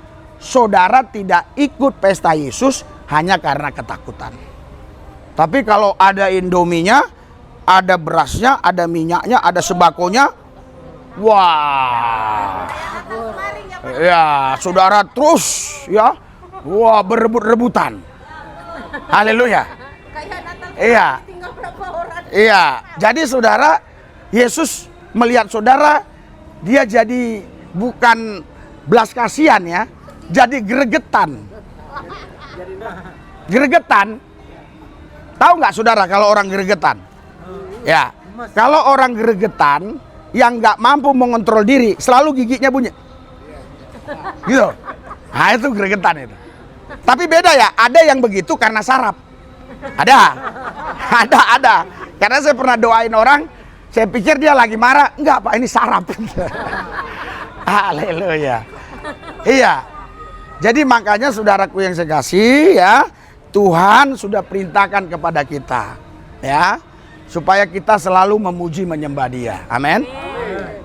saudara tidak ikut pesta Yesus hanya karena ketakutan. Tapi kalau ada Indominya, ada berasnya, ada minyaknya, ada sembakonya, wah. Ya, saudara terus ya. Wah, berebut-rebutan. Haleluya. Iya. Iya. Jadi saudara, Yesus melihat saudara, dia jadi bukan belas kasihan ya, jadi gregetan. Gregetan. Tahu nggak saudara kalau orang gregetan? Ya, kalau orang gregetan yang nggak mampu mengontrol diri, selalu giginya bunyi. Gitu. Nah itu gregetan itu. Tapi beda ya, ada yang begitu karena saraf. Ada. Karena saya pernah doain orang, saya pikir dia lagi marah, enggak Pak, ini saraf. Haleluya. Iya. Jadi makanya saudaraku yang saya kasih ya, Tuhan sudah perintahkan kepada kita ya, supaya kita selalu memuji menyembah Dia. Amin.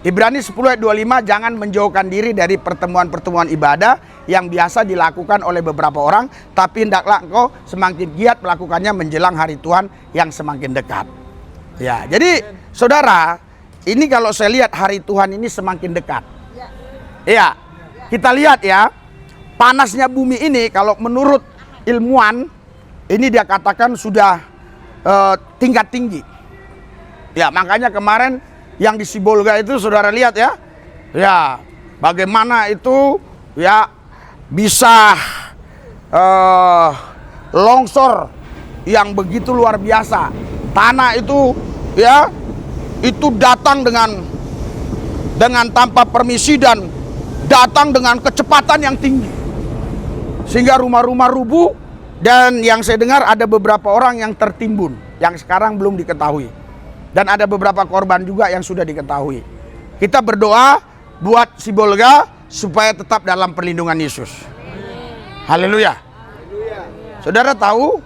Ibrani 10 ayat 25, jangan menjauhkan diri dari pertemuan-pertemuan ibadah yang biasa dilakukan oleh beberapa orang, tapi hendaklah engkau semakin giat melakukannya menjelang hari Tuhan yang semakin dekat. Ya, jadi saudara, ini kalau saya lihat hari Tuhan ini semakin dekat. Iya, kita lihat ya, panasnya bumi ini kalau menurut ilmuwan, ini dia katakan sudah tingkat tinggi. Ya, makanya kemarin yang di Sibolga itu saudara lihat ya. Ya, bagaimana itu ya bisa longsor yang begitu luar biasa. Tanah itu ya, itu datang dengan tanpa permisi dan datang dengan kecepatan yang tinggi. Sehingga rumah-rumah rubuh dan yang saya dengar ada beberapa orang yang tertimbun yang sekarang belum diketahui. Dan ada beberapa korban juga yang sudah diketahui. Kita berdoa buat Sibolga supaya tetap dalam perlindungan Yesus. Haleluya. Saudara tahu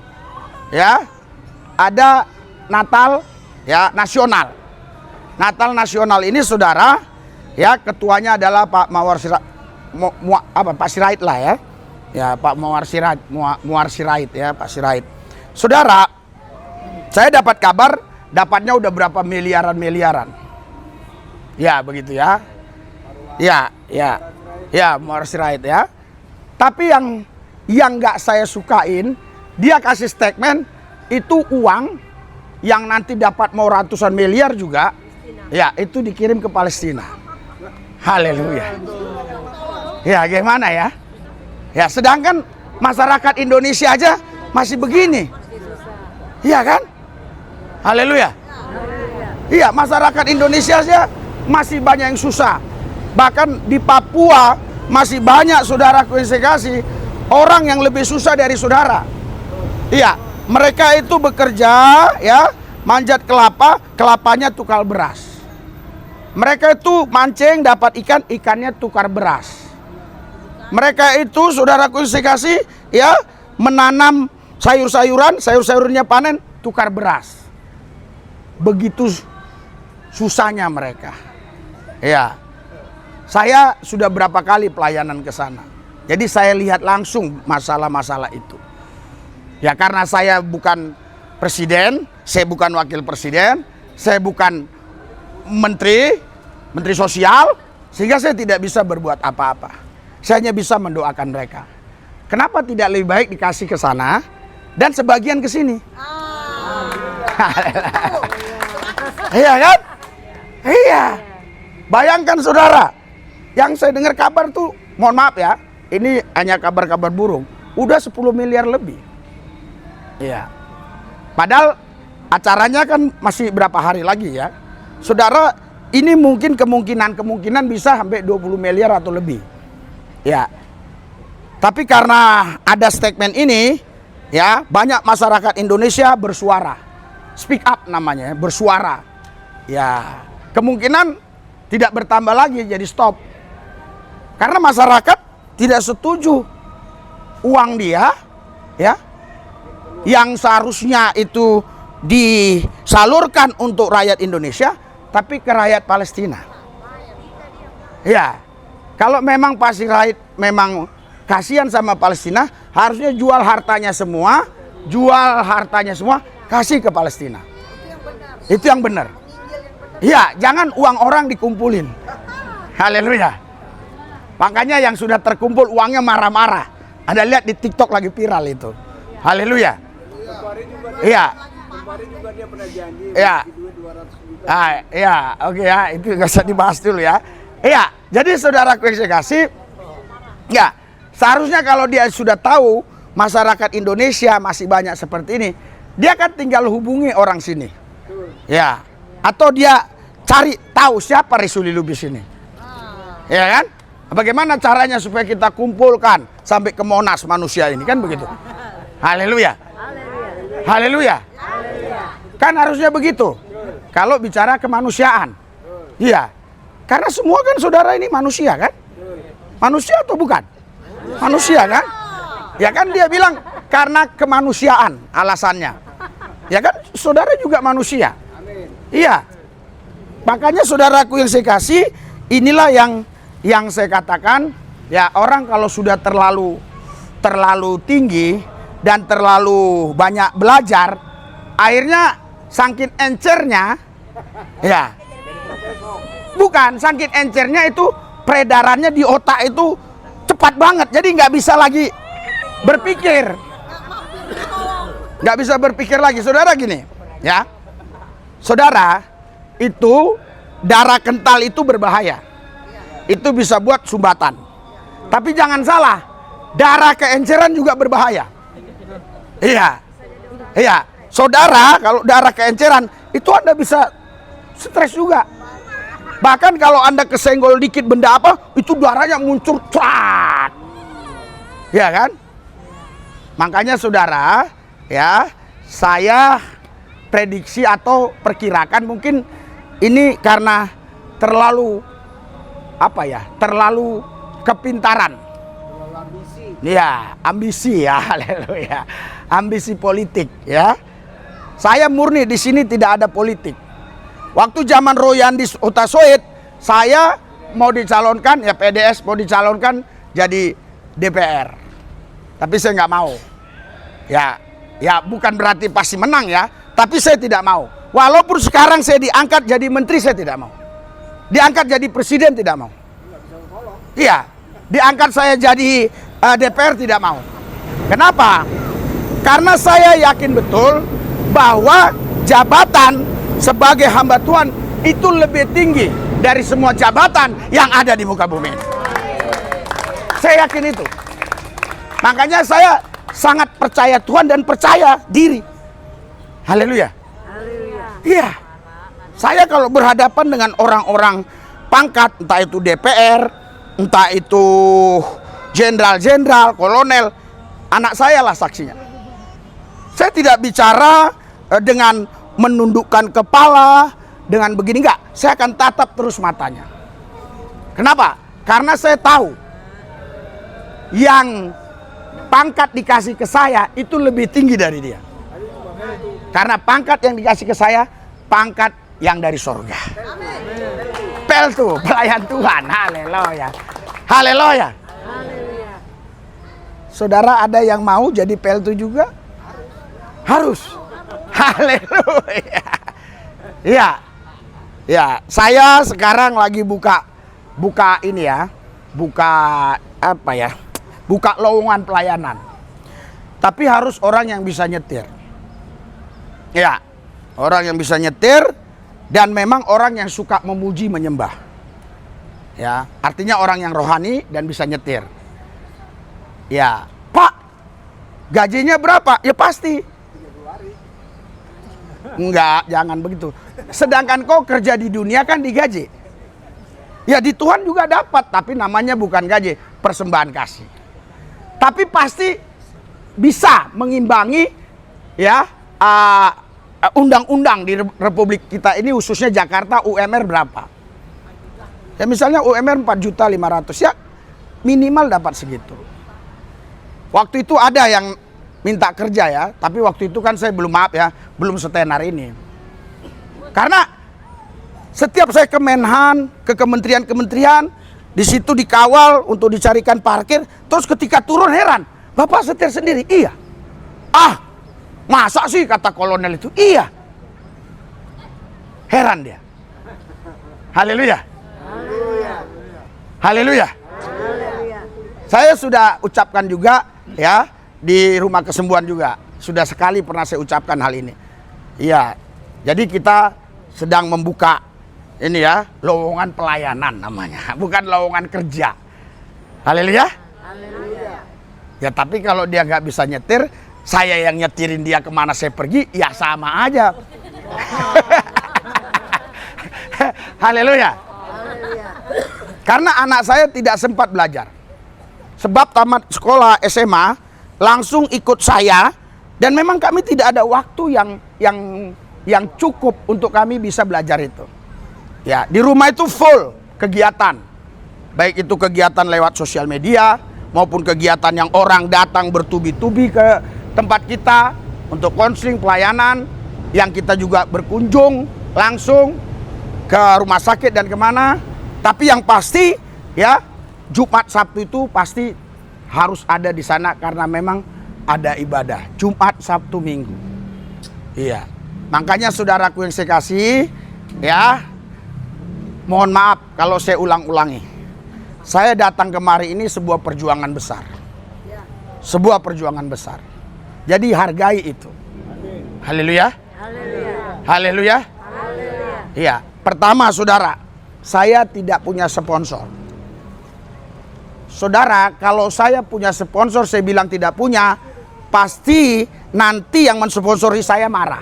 ya, ada Natal ya nasional. Natal nasional ini saudara ya, ketuanya adalah Pak Mawar Sirait, Pak Sirait lah ya. Ya, Pak Mawar Sirait ya, Pak Sirait. Saudara, saya dapat kabar dapatnya udah berapa miliaran. Ya, begitu ya. Ya, Mawar Sirait ya. Tapi yang nggak saya sukain, dia kasih statement itu uang yang nanti dapat mau ratusan miliar juga, ya itu dikirim ke Palestina. Haleluya. Ya, gimana ya? Ya, sedangkan masyarakat Indonesia aja masih begini. Iya kan? Haleluya. Iya, masyarakat Indonesia aja masih banyak yang susah. Bahkan di Papua masih banyak saudaraku yang saya kasih orang yang lebih susah dari saudara. Iya, mereka itu bekerja ya, manjat kelapa, kelapanya tukar beras. Mereka itu mancing dapat ikan, ikannya tukar beras. Mereka itu saudaraku yang saya kasih ya, menanam sayur-sayuran, sayur-sayurnya panen, tukar beras. Begitu susahnya mereka. Ya, saya sudah berapa kali pelayanan ke sana. Jadi saya lihat langsung masalah-masalah itu. Ya, karena saya bukan presiden, saya bukan wakil presiden, saya bukan menteri sosial, sehingga saya tidak bisa berbuat apa-apa. Saya hanya bisa mendoakan mereka. Kenapa tidak lebih baik dikasih ke sana dan sebagian ke sini? Iya kan? Iya. Bayangkan saudara, Yang saya dengar kabar tuh, mohon maaf ya, ini hanya kabar-kabar burung, udah 10 miliar lebih. Iya. Padahal acaranya kan masih berapa hari lagi ya. Saudara, ini mungkin kemungkinan bisa sampai 20 miliar atau lebih. Ya. Tapi karena ada statement ini, ya, banyak masyarakat Indonesia bersuara. Speak up namanya, bersuara. Ya, kemungkinan tidak bertambah lagi, jadi stop. Karena masyarakat tidak setuju uang dia, ya, yang seharusnya itu disalurkan untuk rakyat Indonesia, tapi ke rakyat Palestina. Ya, kalau memang pasti rakyat memang kasihan sama Palestina, harusnya jual hartanya semua, kasih ke Palestina. Itu yang benar. Ya, jangan uang orang dikumpulin. Haleluya. Makanya yang sudah terkumpul uangnya marah-marah. Anda lihat di TikTok lagi viral itu. Haleluya. Iya. Kemarin juga dia pernah janji Iya. duit 200 juta. Iya, oke ya, itu nggak usah dibahas dulu ya. Iya, jadi saudaraku yang saya kasih, ya, seharusnya kalau dia sudah tahu masyarakat Indonesia masih banyak seperti ini, dia kan tinggal hubungi orang sini. Ya, atau dia cari tahu siapa Risuli Lubis ini. Ya kan? Bagaimana caranya supaya kita kumpulkan sampai ke Monas manusia ini, kan begitu. Haleluya. Haleluya. Kan harusnya begitu. Kalau bicara kemanusiaan. Iya. Karena semua kan saudara ini manusia kan? Manusia atau bukan? Manusia kan? Ya kan dia bilang karena kemanusiaan alasannya. Ya kan saudara juga manusia. Iya. Makanya saudaraku yang saya kasih, inilah yang saya katakan, ya, orang kalau sudah terlalu tinggi dan terlalu banyak belajar, akhirnya saking encernya, ya, bukan saking encernya itu peredarannya di otak itu cepat banget, jadi nggak bisa lagi berpikir, lagi. Saudara gini, ya, saudara, itu darah kental itu berbahaya. Itu bisa buat sumbatan. Tapi jangan salah, darah keenceran juga berbahaya. Iya. Iya. Saudara, kalau darah keenceran, itu Anda bisa stres juga. Bahkan kalau Anda kesenggol dikit benda apa, itu darahnya muncul. Cat. Ya kan? Makanya saudara, ya, saya prediksi atau perkirakan mungkin ini karena terlalu kepintaran. Ya, ambisi ya, haleluya. Ambisi politik ya. Saya murni di sini tidak ada politik. Waktu zaman Royandis Utasoid, saya mau dicalonkan ya PDS mau dicalonkan jadi DPR. Tapi saya nggak mau. Ya, bukan berarti pasti menang ya, tapi saya tidak mau. Walaupun sekarang saya diangkat jadi menteri, saya tidak mau. Diangkat jadi presiden tidak mau. Iya, diangkat saya jadi DPR tidak mau. Kenapa? Karena saya yakin betul bahwa jabatan sebagai hamba Tuhan itu lebih tinggi dari semua jabatan yang ada di muka bumi. Saya yakin itu. Makanya saya sangat percaya Tuhan dan percaya diri. Haleluya. Iya. Saya kalau berhadapan dengan orang-orang pangkat, entah itu DPR, entah itu jenderal-jenderal, kolonel, anak saya lah saksinya. Saya tidak bicara dengan menundukkan kepala, dengan begini, enggak. Saya akan tatap terus matanya. Kenapa? Karena saya tahu yang pangkat dikasih ke saya itu lebih tinggi dari dia. Karena pangkat yang dikasih ke saya, pangkat yang dari sorga. Pel tuh, pelayan Tuhan. Haleluya. Haleluya. Saudara ada yang mau jadi pel tuh juga? Harus. Haleluya. Iya. Ya, saya sekarang lagi buka ini ya. Buka apa ya? Buka lowongan pelayanan. Tapi harus orang yang bisa nyetir. Ya. Orang yang bisa nyetir dan memang orang yang suka memuji menyembah. Ya, artinya orang yang rohani dan bisa nyetir. Ya, Pak, gajinya berapa? Ya pasti. Enggak, jangan begitu. Sedangkan kau kerja di dunia kan digaji. Ya di Tuhan juga dapat, tapi namanya bukan gaji, persembahan kasih. Tapi pasti bisa mengimbangi ya undang-undang di Republik kita ini, khususnya Jakarta. UMR berapa? Ya misalnya UMR 4.500.000, ya minimal dapat segitu. Waktu itu ada yang minta kerja ya, tapi waktu itu kan saya belum, maaf ya, belum setenar ini. Karena setiap saya ke Menhan, ke kementerian-kementerian, di situ dikawal untuk dicarikan parkir, terus ketika turun heran, Bapak setir sendiri? Iya. Ah, masa sih, kata kolonel itu? Iya. Heran dia. Haleluya. Haleluya. Saya sudah ucapkan juga ya di rumah kesembuhan juga. Sudah sekali pernah saya ucapkan hal ini. Iya. Jadi kita sedang membuka ini ya, lowongan pelayanan namanya, bukan lowongan kerja. Haleluya. Ya tapi kalau dia nggak bisa nyetir, saya yang nyetirin dia kemana saya pergi, ya sama aja. Haleluya. Karena anak saya tidak sempat belajar. Sebab tamat sekolah SMA langsung ikut saya, dan memang kami tidak ada waktu yang cukup untuk kami bisa belajar itu. Ya, di rumah itu full kegiatan. Baik itu kegiatan lewat sosial media maupun kegiatan yang orang datang bertubi-tubi ke tempat kita untuk konseling pelayanan, yang kita juga berkunjung langsung ke rumah sakit dan kemana. Tapi yang pasti ya, Jumat Sabtu itu pasti harus ada di sana karena memang ada ibadah Jumat Sabtu Minggu. Iya. Makanya saudaraku yang saya kasih ya, mohon maaf kalau saya ulang-ulangi. Saya datang kemari ini sebuah perjuangan besar. Sebuah perjuangan besar. Jadi hargai itu. Haleluya. Haleluya. Iya. Pertama saudara, saya tidak punya sponsor. Saudara, kalau saya punya sponsor, saya bilang tidak punya, pasti nanti yang mensponsori saya marah.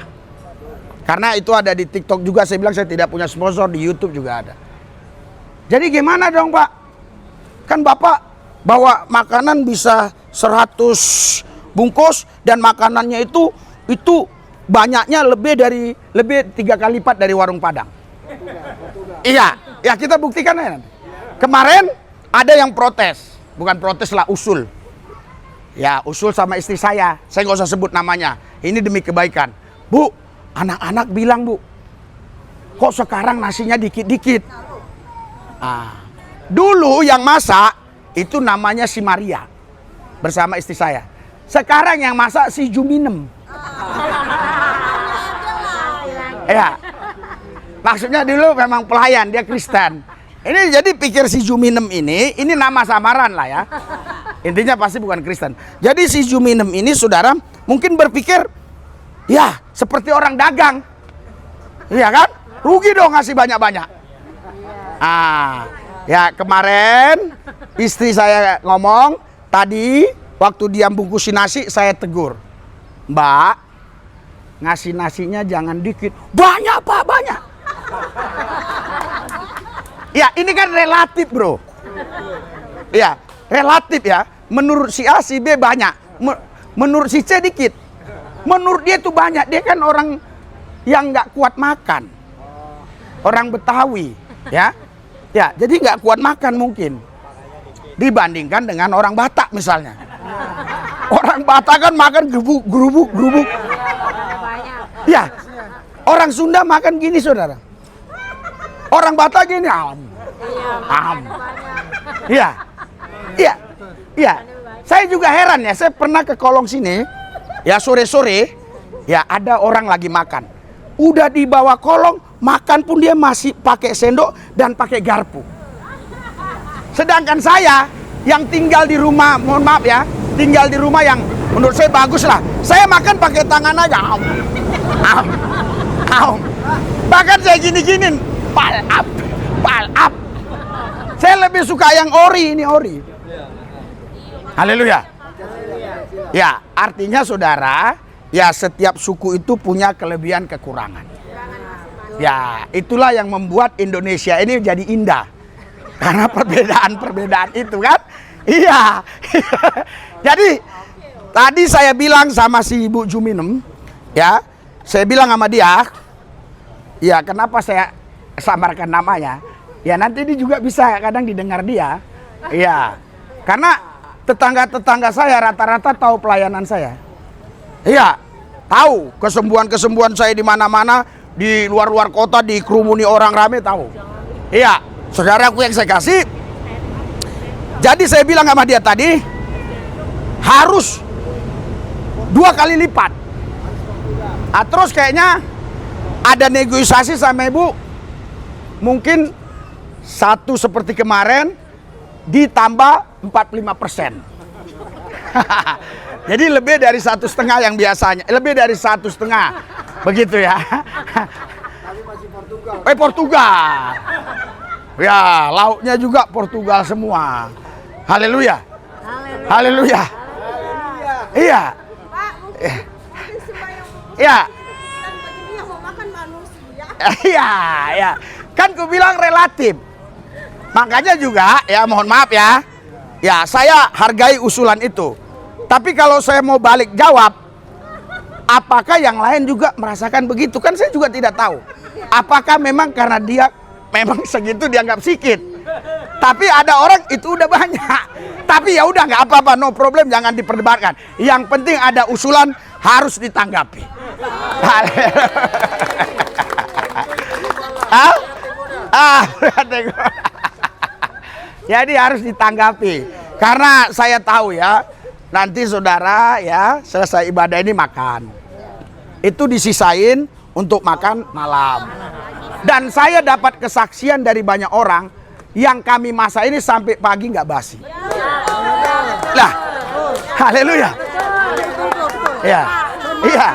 Karena itu ada di TikTok juga, saya bilang saya tidak punya sponsor, di YouTube juga ada. Jadi gimana dong Pak? Kan Bapak bawa makanan bisa 100 bungkus, dan makanannya itu banyaknya lebih 3 kali lipat dari warung Padang. Iya, ya kita buktikan ya. Kemarin ada yang protes, bukan protes lah, usul. Ya, usul sama istri saya nggak usah sebut namanya. Ini demi kebaikan. Bu, anak-anak bilang Bu, kok sekarang nasinya dikit-dikit. Dulu yang masak itu namanya si Maria bersama istri saya. Sekarang yang masak si Juminem. Ya, maksudnya dulu memang pelayan, dia Kristen. Ini jadi pikir si Juminem ini nama samaran lah ya. Intinya pasti bukan Kristen. Jadi si Juminem ini saudara mungkin berpikir, ya seperti orang dagang. Iya kan? Rugi dong ngasih banyak-banyak. Ya kemarin istri saya ngomong, tadi waktu dia bungkusin nasi saya tegur. Mbak, ngasih nasinya jangan dikit. Banyak Pak, banyak. Ya ini kan relatif bro. Ya relatif ya. Menurut si A si B banyak, menurut si C dikit. Menurut dia itu banyak. Dia kan orang yang nggak kuat makan, orang Betawi ya. Ya jadi nggak kuat makan mungkin dibandingkan dengan orang Batak misalnya. Orang Batak kan makan gerubuk. Ya orang Sunda makan gini saudara. Orang Batak gini, Iya. Saya juga heran ya, saya pernah ke kolong sini, ya sore-sore, ya ada orang lagi makan. Udah dibawa kolong, makan pun dia masih pakai sendok dan pakai garpu. Sedangkan saya yang tinggal di rumah, mohon maaf ya, tinggal di rumah yang menurut saya bagus lah. Saya makan pakai tangan aja. Bahkan saya gini-ginin. Pal up. Saya lebih suka yang ori, ini ori. Haleluya. Ya, artinya saudara, ya setiap suku itu punya kelebihan kekurangan. Ya, itulah yang membuat Indonesia ini jadi indah. Karena perbedaan-perbedaan itu kan. Iya. Jadi tadi saya bilang sama si Ibu Juminem, ya, saya bilang sama dia, ya kenapa saya samarkan namanya? Ya nanti dia juga bisa kadang didengar dia. Iya. Karena tetangga-tetangga saya rata-rata tahu pelayanan saya. Iya, tahu kesembuhan-kesembuhan saya di mana-mana, di luar-luar kota, dikerumuni orang rame tahu. Iya, saudaraku yang saya kasih. Jadi saya bilang sama dia tadi, harus 2 kali lipat. Terus kayaknya ada negosiasi sama ibu, mungkin 1 seperti kemarin ditambah 45%. Jadi lebih dari 1,5 yang biasanya, lebih dari 1,5, begitu ya. Tapi masih Portugal. Portugal. Ya, lauknya juga Portugal semua. Haleluya. Haleluya. Iya. Iya. Iya, ya. Kan ku bilang relatif. Makanya juga ya mohon maaf ya. Ya, saya hargai usulan itu. Tapi kalau saya mau balik jawab, apakah yang lain juga merasakan begitu? Kan saya juga tidak tahu. Apakah memang karena dia memang segitu dianggap sedikit? Tapi ada orang itu udah banyak. Tapi ya udah nggak apa-apa, no problem, jangan diperdebatkan. Yang penting ada usulan harus ditanggapi. Jadi harus ditanggapi. Karena saya tahu ya, nanti saudara ya selesai ibadah ini makan. Itu disisain untuk makan malam. Dan saya dapat kesaksian dari banyak orang yang kami masak ini sampai pagi nggak basi. Lah, haleluya. Iya, iya,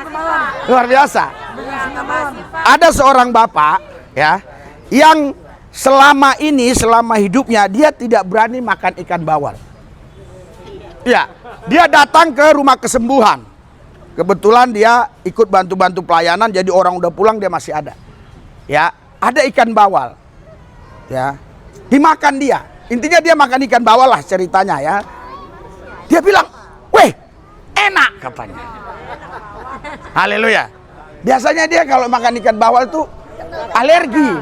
luar biasa. Ada seorang bapak ya yang selama hidupnya dia tidak berani makan ikan bawal. Ya, dia datang ke rumah kesembuhan. Kebetulan dia ikut bantu-bantu pelayanan, jadi orang udah pulang dia masih ada. Ya, ada ikan bawal. Ya, dimakan dia. Intinya dia makan ikan bawal lah ceritanya ya. Dia bilang, "Weh, enak," katanya. Haleluya. Biasanya dia kalau makan ikan bawal tuh alergi,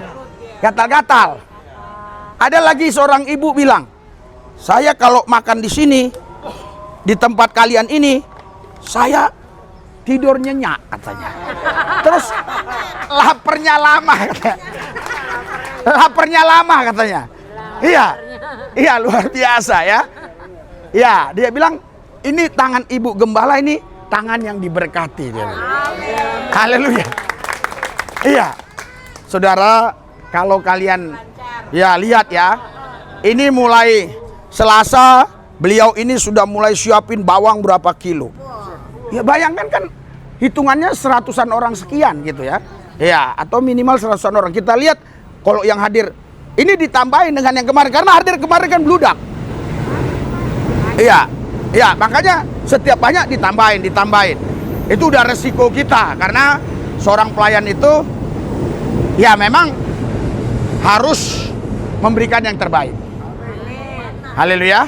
gatal-gatal. Ada lagi seorang ibu bilang, "Saya kalau makan di sini, di tempat kalian ini, saya tidur nyenyak," katanya. Terus laparnya lama katanya. Laparnya lama katanya. Iya. Iya, luar biasa ya. Ya, dia bilang, "Ini tangan Ibu Gembala ini tangan yang diberkati," dia bilang. Haleluya. Iya. Saudara, kalau kalian ya lihat ya, ini mulai Selasa beliau ini sudah mulai siapin bawang berapa kilo. Ya bayangkan kan hitungannya 100-an orang sekian gitu ya. Ya, atau minimal 100-an orang. Kita lihat kalau yang hadir ini ditambahin dengan yang kemarin, karena hadir kemarin kan bludak. Iya. Ya, makanya setiap banyak ditambahin. Itu udah resiko kita, karena seorang pelayan itu ya memang harus memberikan yang terbaik. Haleluya.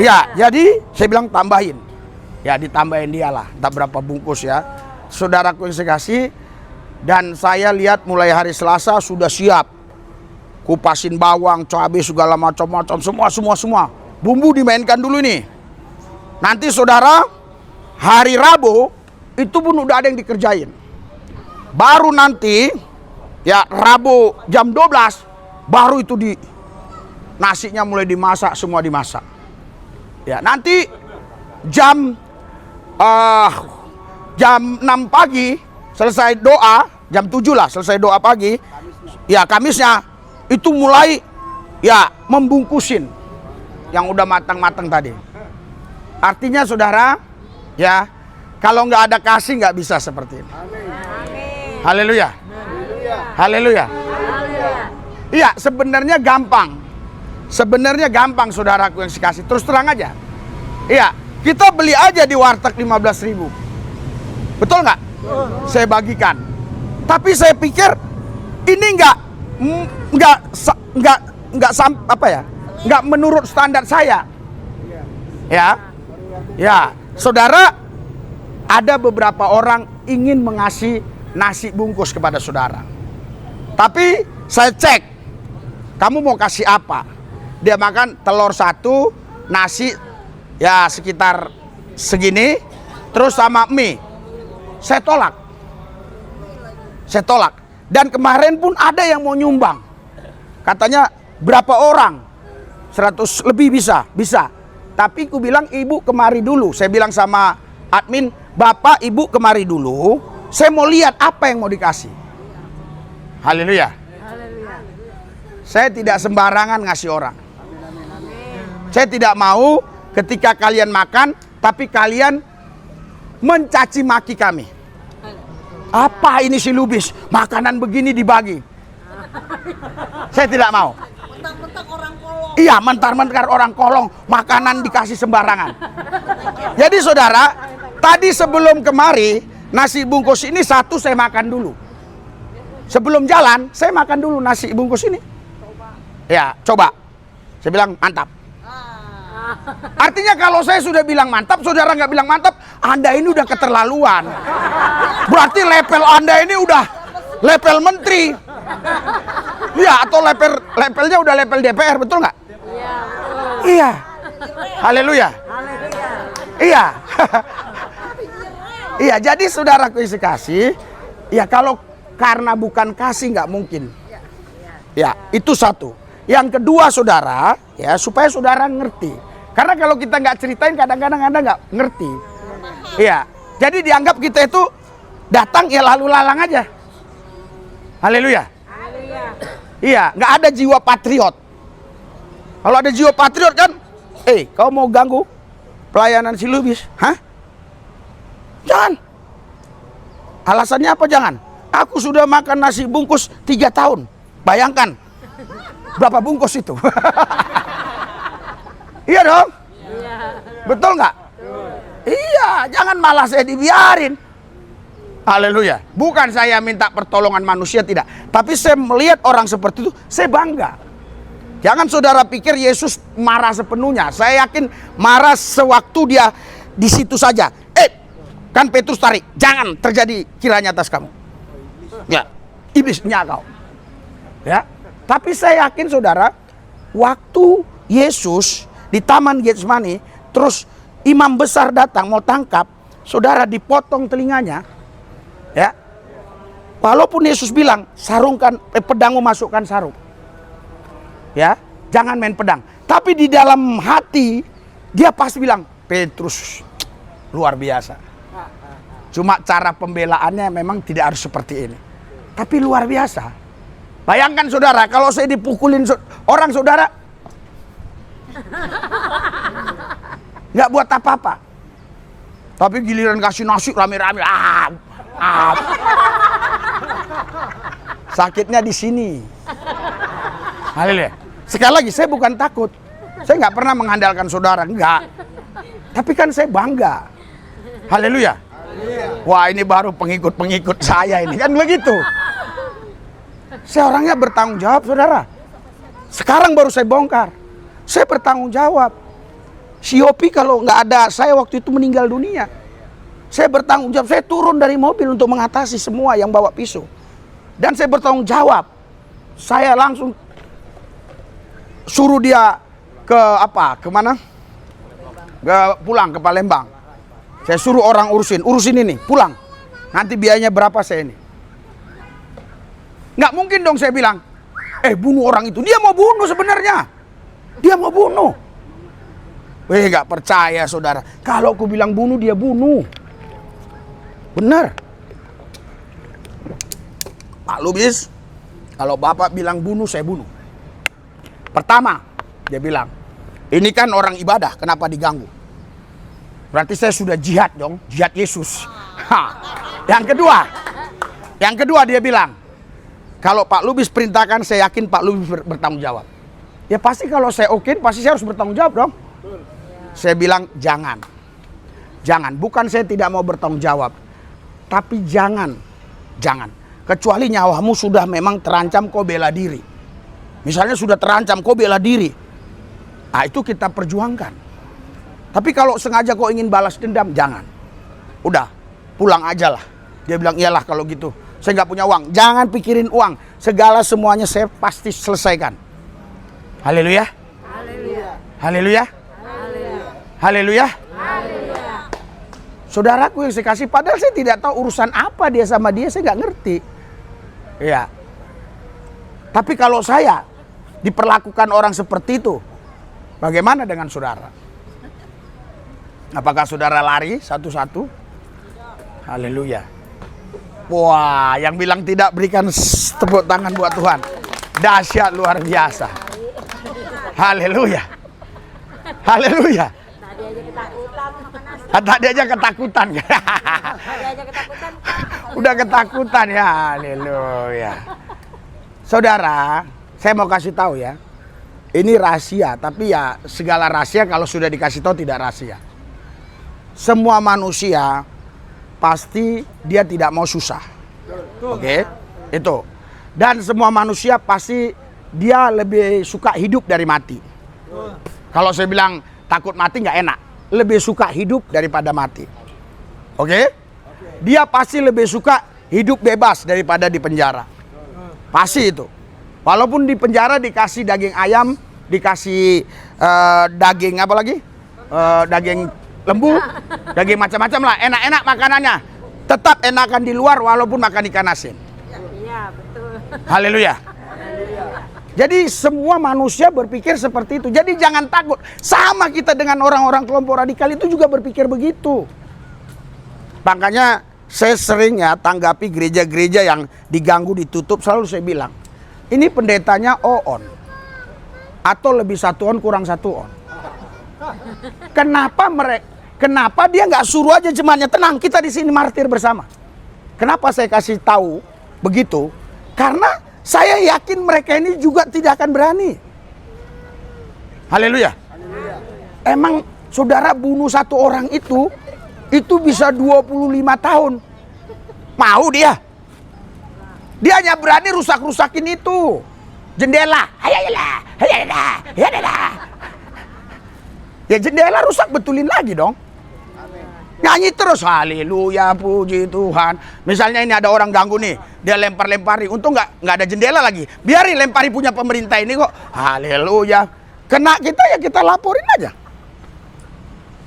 Ya, jadi saya bilang tambahin. Ya, ditambahin dialah, entah berapa bungkus ya. Saudaraku yang saya kasih, dan saya lihat mulai hari Selasa sudah siap. Kupasin bawang, cabai segala macam-macam, semua. Bumbu dimainkan dulu nih. Nanti saudara, hari Rabu itu pun udah ada yang dikerjain. Baru nanti ya Rabu jam 12 baru itu nasinya mulai dimasak, semua dimasak. Ya, nanti jam 6 pagi selesai doa, jam 7 lah selesai doa pagi. Ya, Kamisnya itu mulai ya membungkusin yang udah matang-matang tadi. Artinya saudara, ya kalau nggak ada kasih nggak bisa seperti ini. Haleluya. Haleluya. Iya, sebenarnya gampang. Sebenarnya gampang saudaraku yang kasih. Terus terang aja. Iya, kita beli aja di warteg 15.000. Betul nggak? Saya bagikan. Tapi saya pikir ini nggak menurut standar saya. Ya, saudara, ada beberapa orang ingin mengasih nasi bungkus kepada saudara. Tapi saya cek, kamu mau kasih apa? Dia makan telur 1, nasi ya sekitar segini, terus sama mie. Saya tolak. Dan kemarin pun ada yang mau nyumbang. Katanya berapa orang? 100 lebih bisa. Tapi ku bilang ibu kemari dulu. Saya bilang sama admin, bapak ibu kemari dulu. Saya mau lihat apa yang mau dikasih. Haleluya. Saya tidak sembarangan ngasih orang. Saya tidak mau ketika kalian makan, tapi kalian mencaci maki kami. Apa ini si Lubis? Makanan begini dibagi. Saya tidak mau. Mentang-mentang orang kolong. Iya, mentar-mentar orang kolong, makanan dikasih sembarangan. Jadi saudara, tadi sebelum kemari, nasi bungkus ini 1 saya makan dulu. Sebelum jalan, saya makan dulu nasi bungkus ini. Ya, coba. Saya bilang mantap. Artinya kalau saya sudah bilang mantap, saudara nggak bilang mantap, Anda ini udah keterlaluan. Berarti level Anda ini udah level menteri. Iya, atau levelnya udah level DPR, betul nggak? Iya. Haleluya. Iya. Iya, jadi saudaraku isi kasih, ya kalau karena bukan kasih nggak mungkin. Ya, itu satu. Yang kedua saudara, ya supaya saudara ngerti. Karena kalau kita nggak ceritain kadang-kadang Anda nggak ngerti. Iya, jadi dianggap kita itu datang ya lalu lalang aja. Haleluya. Iya, nggak ada jiwa patriot. Kalau ada jiwa patriot kan, kau mau ganggu pelayanan si Lubis? Hah? Jangan. Alasannya apa jangan? Aku sudah makan nasi bungkus 3 tahun. Bayangkan berapa bungkus itu? Iya dong? Iya. Betul nggak? Iya, jangan malah saya dibiarin. Haleluya. Bukan saya minta pertolongan manusia, tidak. Tapi saya melihat orang seperti itu, saya bangga. Jangan saudara pikir Yesus marah sepenuhnya. Saya yakin marah sewaktu dia di situ saja. Kan Petrus tarik, jangan terjadi kiranya atas kamu. Ya, iblisnya kau. Ya, tapi saya yakin saudara, waktu Yesus di Taman Getsemani, terus imam besar datang mau tangkap, saudara dipotong telinganya, ya. Walaupun Yesus bilang, sarungkan, pedangmu masukkan sarung, ya, jangan main pedang. Tapi di dalam hati dia pasti bilang, Petrus luar biasa. Cuma cara pembelaannya memang tidak harus seperti ini, tapi luar biasa. Bayangkan saudara, kalau saya dipukulin orang saudara, nggak buat apa-apa. Tapi giliran kasih nasi rame-rame, sakitnya di sini. Haleluya. Sekali lagi, saya bukan takut. Saya nggak pernah mengandalkan saudara, enggak. Tapi kan saya bangga. Haleluya. Wah, ini baru pengikut-pengikut saya ini, kan begitu. Saya orangnya bertanggung jawab, saudara. Sekarang baru saya bongkar. Saya bertanggung jawab. Si Yopi kalau nggak ada, saya waktu itu meninggal dunia. Saya bertanggung jawab. Saya turun dari mobil untuk mengatasi semua yang bawa pisau. Dan saya bertanggung jawab. Saya langsung suruh dia ke apa? Kemana? Pulang ke Palembang. Saya suruh orang urusin ini, pulang. Nanti biayanya berapa saya ini? Nggak mungkin dong saya bilang, bunuh orang itu. Dia mau bunuh sebenarnya. Dia mau bunuh. Nggak percaya saudara. Kalau aku bilang bunuh, dia bunuh. Benar. Pak Lubis, kalau Bapak bilang bunuh, saya bunuh. Pertama, dia bilang, ini kan orang ibadah, kenapa diganggu? Berarti saya sudah jihad dong, jihad Yesus. Yang kedua dia bilang, kalau Pak Lubis perintahkan, saya yakin Pak Lubis bertanggung jawab. Ya pasti kalau saya okein, pasti saya harus bertanggung jawab dong. Saya bilang jangan. Jangan, bukan saya tidak mau bertanggung jawab. Tapi jangan. Kecuali nyawamu sudah memang terancam, kau bela diri. Misalnya sudah terancam, kau bela diri. Nah itu kita perjuangkan. Tapi kalau sengaja kau ingin balas dendam, jangan. Udah, pulang aja lah. Dia bilang, iyalah kalau gitu. Saya nggak punya uang. Jangan pikirin uang. Segala semuanya saya pasti selesaikan. Haleluya. Haleluya. Haleluya. Saudaraku yang saya kasih, padahal saya tidak tahu urusan apa dia sama dia, saya nggak ngerti. Ya. Tapi kalau saya diperlakukan orang seperti itu, bagaimana dengan saudara? Apakah saudara lari satu-satu? Haleluya. Wah, yang bilang tidak berikan tepuk tangan buat Tuhan. Dahsyat luar biasa. Haleluya. Haleluya. Tadi aja ketakutan. Udah ketakutan ya. Haleluya. Saudara, saya mau kasih tahu ya. Ini rahasia, tapi ya segala rahasia kalau sudah dikasih tahu tidak rahasia. Semua manusia pasti dia tidak mau susah. Oke? Itu. Dan semua manusia pasti dia lebih suka hidup dari mati. Kalau saya bilang takut mati nggak enak. Lebih suka hidup daripada mati. Oke? Dia pasti lebih suka hidup bebas daripada di penjara. Pasti itu. Walaupun di penjara dikasih daging ayam, dikasih daging apa lagi? Daging lembu, daging macam-macam lah, enak-enak makanannya. Tetap enakan di luar walaupun makan ikan asin. Iya, betul. Haleluya. Jadi semua manusia berpikir seperti itu. Jadi jangan takut. Sama kita dengan orang-orang kelompok radikal itu juga berpikir begitu. Makanya saya sering ya tanggapi gereja-gereja yang diganggu, ditutup, selalu saya bilang, ini pendetanya on atau lebih 1 on kurang 1 on. Kenapa dia nggak suruh aja jemaatnya tenang, kita di sini martir bersama. Kenapa saya kasih tahu begitu? Karena saya yakin mereka ini juga tidak akan berani. Haleluya. Emang saudara bunuh 1 orang itu bisa 25 tahun. Mau dia? Dia hanya berani rusak-rusakin itu. Jendela. Ya jendela rusak betulin lagi dong. Nyanyi terus, haleluya, puji Tuhan. Misalnya ini ada orang ganggu nih, dia lempar-lempari, untung nggak ada jendela lagi. Biarin lempari punya pemerintah ini kok. Haleluya. Kena kita ya kita laporin aja.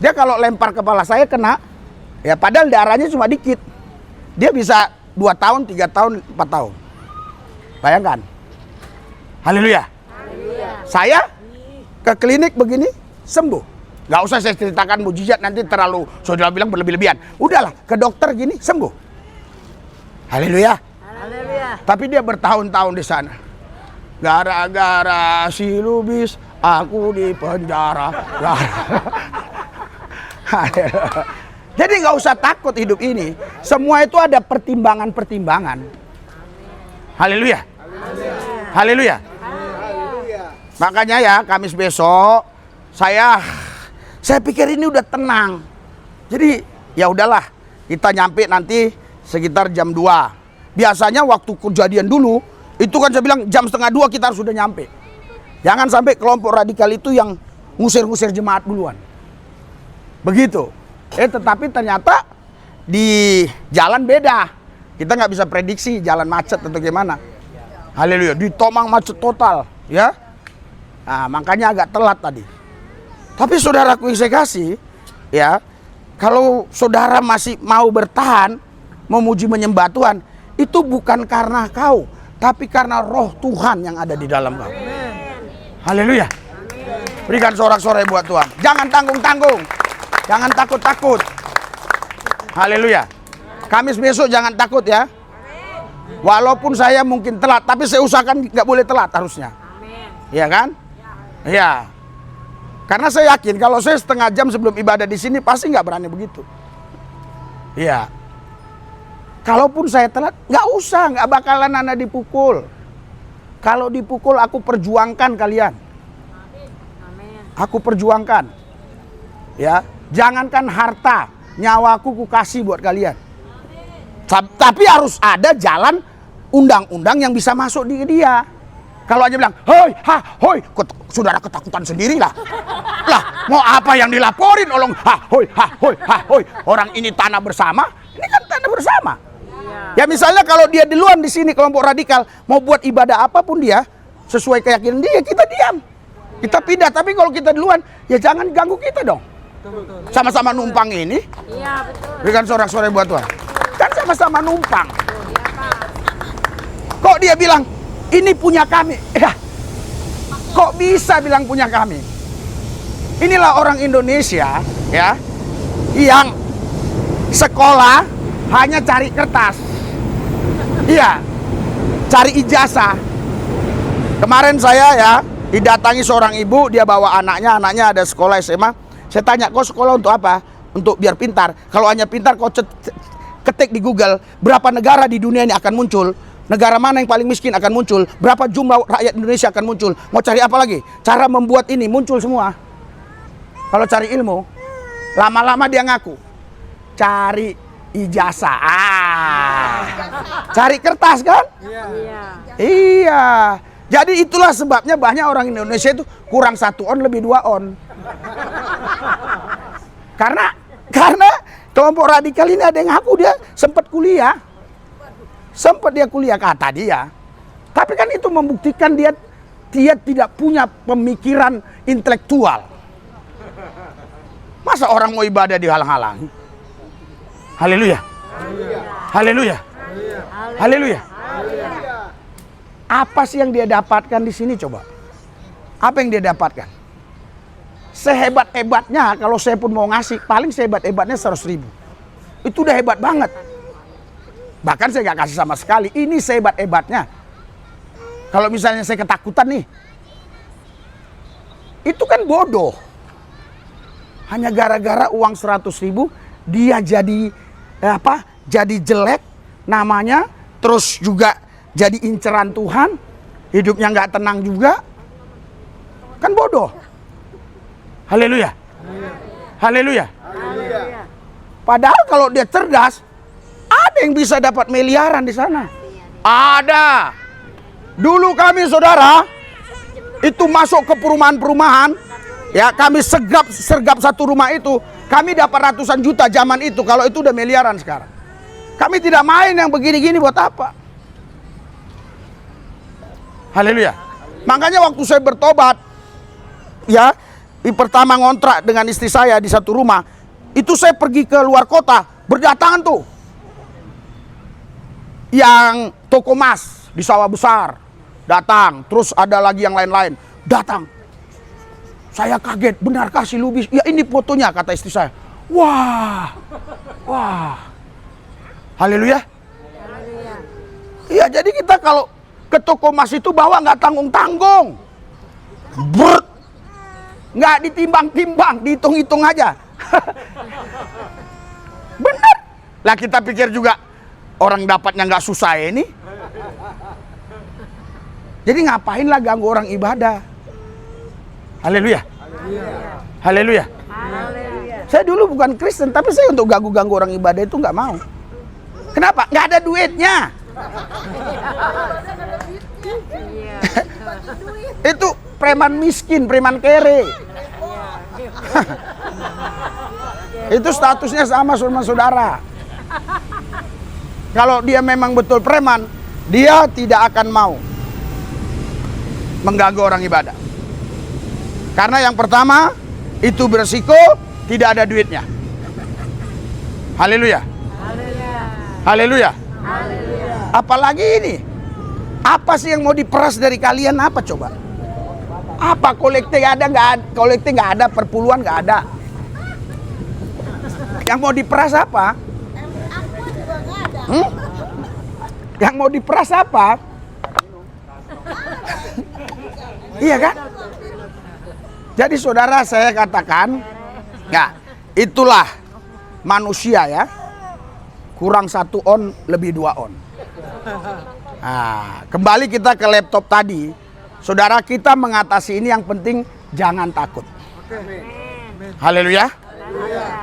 Dia kalau lempar kepala saya kena, ya padahal darahnya cuma dikit. Dia bisa 2 tahun, 3 tahun, 4 tahun. Bayangkan. Haleluya. Saya ke klinik begini sembuh. Gak usah saya ceritakan mujizat, nanti terlalu saudara bilang berlebih-lebihan. Udahlah, ke dokter gini sembuh. Haleluya. Tapi dia bertahun-tahun di sana. Gara-gara si Lubis aku di penjara. Jadi gak usah takut hidup ini. Semua itu ada pertimbangan-pertimbangan. Haleluya. Haleluya. Makanya ya Kamis besok saya pikir ini udah tenang. Jadi ya udahlah, kita nyampe nanti sekitar jam 2. Biasanya waktu kejadian dulu itu kan saya bilang jam 1:30 kita harus sudah nyampe. Jangan sampai kelompok radikal itu yang ngusir-ngusir jemaat duluan. Begitu. Tetapi ternyata di jalan beda. Kita nggak bisa prediksi jalan macet atau gimana. Haleluya. Di Tomang macet total, ya. Nah, makanya agak telat tadi. Tapi saudaraku yang saya kasih, ya, kalau saudara masih mau bertahan, memuji menyembah Tuhan, itu bukan karena kau, tapi karena roh Tuhan yang ada di dalam kau. Haleluya. Berikan sorak-sorai buat Tuhan. Jangan tanggung-tanggung. Jangan takut-takut. Haleluya. Kamis besok jangan takut ya. Walaupun saya mungkin telat, tapi saya usahakan nggak boleh telat harusnya. Iya kan? Iya. Karena saya yakin kalau saya setengah jam sebelum ibadah di sini pasti nggak berani begitu. Iya. Kalaupun saya telat, nggak usah, nggak bakalan Anda dipukul. Kalau dipukul aku perjuangkan kalian. aku perjuangkan. Ya, jangankan harta, nyawaku ku kasih buat kalian. Tapi harus ada jalan undang-undang yang bisa masuk di dia. Kalau aja bilang, hoi, ha, hoi, saudara ketakutan sendiri lah. Lah, mau apa yang dilaporin olong, ha, hoi, ha, hoi, ha, hoi. Orang ini tanah bersama, ini kan tanah bersama. Ya misalnya kalau dia duluan di sini kelompok radikal mau buat ibadah apapun dia sesuai keyakinan dia, kita diam, kita pindah. Tapi kalau kita duluan, ya jangan ganggu kita dong. Sama-sama numpang ini. Iya, betul. Berikan sorak-sorai buat Tuhan. Kan sama-sama numpang. Kok dia bilang ini punya kami? Ya, kok bisa bilang punya kami? Inilah orang Indonesia ya yang sekolah hanya cari kertas. Iya, cari ijazah. Kemarin saya ya didatangi seorang ibu, dia bawa anaknya ada sekolah SMA. Saya tanya, kau sekolah untuk apa? Untuk biar pintar. Kalau hanya pintar, kau ketik di Google berapa negara di dunia ini akan muncul. Negara mana yang paling miskin akan muncul. Berapa jumlah rakyat Indonesia akan muncul. Mau cari apa lagi? Cara membuat ini muncul semua. Kalau cari ilmu, lama-lama dia ngaku cari ijazah. Cari kertas kan? Iya. Jadi itulah sebabnya banyak orang Indonesia itu kurang 1 on lebih 2 on. Karena kelompok radikal ini ada yang ngaku dia sempat kuliah. Sempat dia kuliah kata dia. Tapi kan itu membuktikan dia tidak punya pemikiran intelektual. Masa orang mau ibadah dihalang-halangi? Haleluya. Haleluya. Haleluya. Apa sih yang dia dapatkan di sini coba? Apa yang dia dapatkan? Sehebat-hebatnya kalau saya pun mau ngasih, paling sehebat-hebatnya 100.000. Itu udah hebat banget. Bahkan saya gak kasih sama sekali. Ini sehebat-hebatnya. Kalau misalnya saya ketakutan nih, itu kan bodoh. Hanya gara-gara uang 100.000 dia jadi jadi jelek namanya, terus juga jadi inceran Tuhan, hidupnya nggak tenang juga, kan bodoh. Haleluya, haleluya. Padahal kalau dia cerdas, ada yang bisa dapat miliaran di sana. Ada. Dulu kami saudara itu masuk ke perumahan-perumahan, ya kami sergap satu rumah itu, kami dapat ratusan juta zaman itu. Kalau itu udah miliaran sekarang. Kami tidak main yang begini-gini buat apa? Haleluya. Makanya waktu saya bertobat, ya, pertama ngontrak dengan istri saya di satu rumah, itu saya pergi ke luar kota, berdatangan tuh yang toko emas di Sawah Besar, datang. Terus ada lagi yang lain-lain, datang. Saya kaget, benarkah si Lubis? Ya ini fotonya, kata istri saya. Wah, wah. Haleluya. Iya, jadi kita kalau ke toko emas itu bawa nggak tanggung-tanggung. Nggak ditimbang-timbang, dihitung-hitung aja. Benar. Lah kita pikir juga orang dapatnya nggak susah ini. Jadi ngapain lah ganggu orang ibadah. Haleluya. Haleluya. Saya dulu bukan Kristen, tapi saya untuk ganggu-ganggu orang ibadah itu nggak mau. Kenapa? Nggak ada duitnya. Itu preman miskin, preman kere. Itu statusnya sama saudara. Kalau dia memang betul preman, dia tidak akan mau mengganggu orang ibadah. Karena yang pertama, itu beresiko tidak ada duitnya. Haleluya. Haleluya. Apalagi ini. Apa sih yang mau diperas dari kalian? Apa coba? Apa kolekte ada nggak ada? Kolekte nggak ada, perpuluhan nggak ada. Yang mau diperas apa? Yang mau diperas apa? Iya kan? Jadi saudara, saya katakan, ya itulah manusia ya. Kurang 1 on lebih 2 on. Nah, kembali kita ke laptop tadi. Saudara, kita mengatasi ini yang penting jangan takut. Haleluya.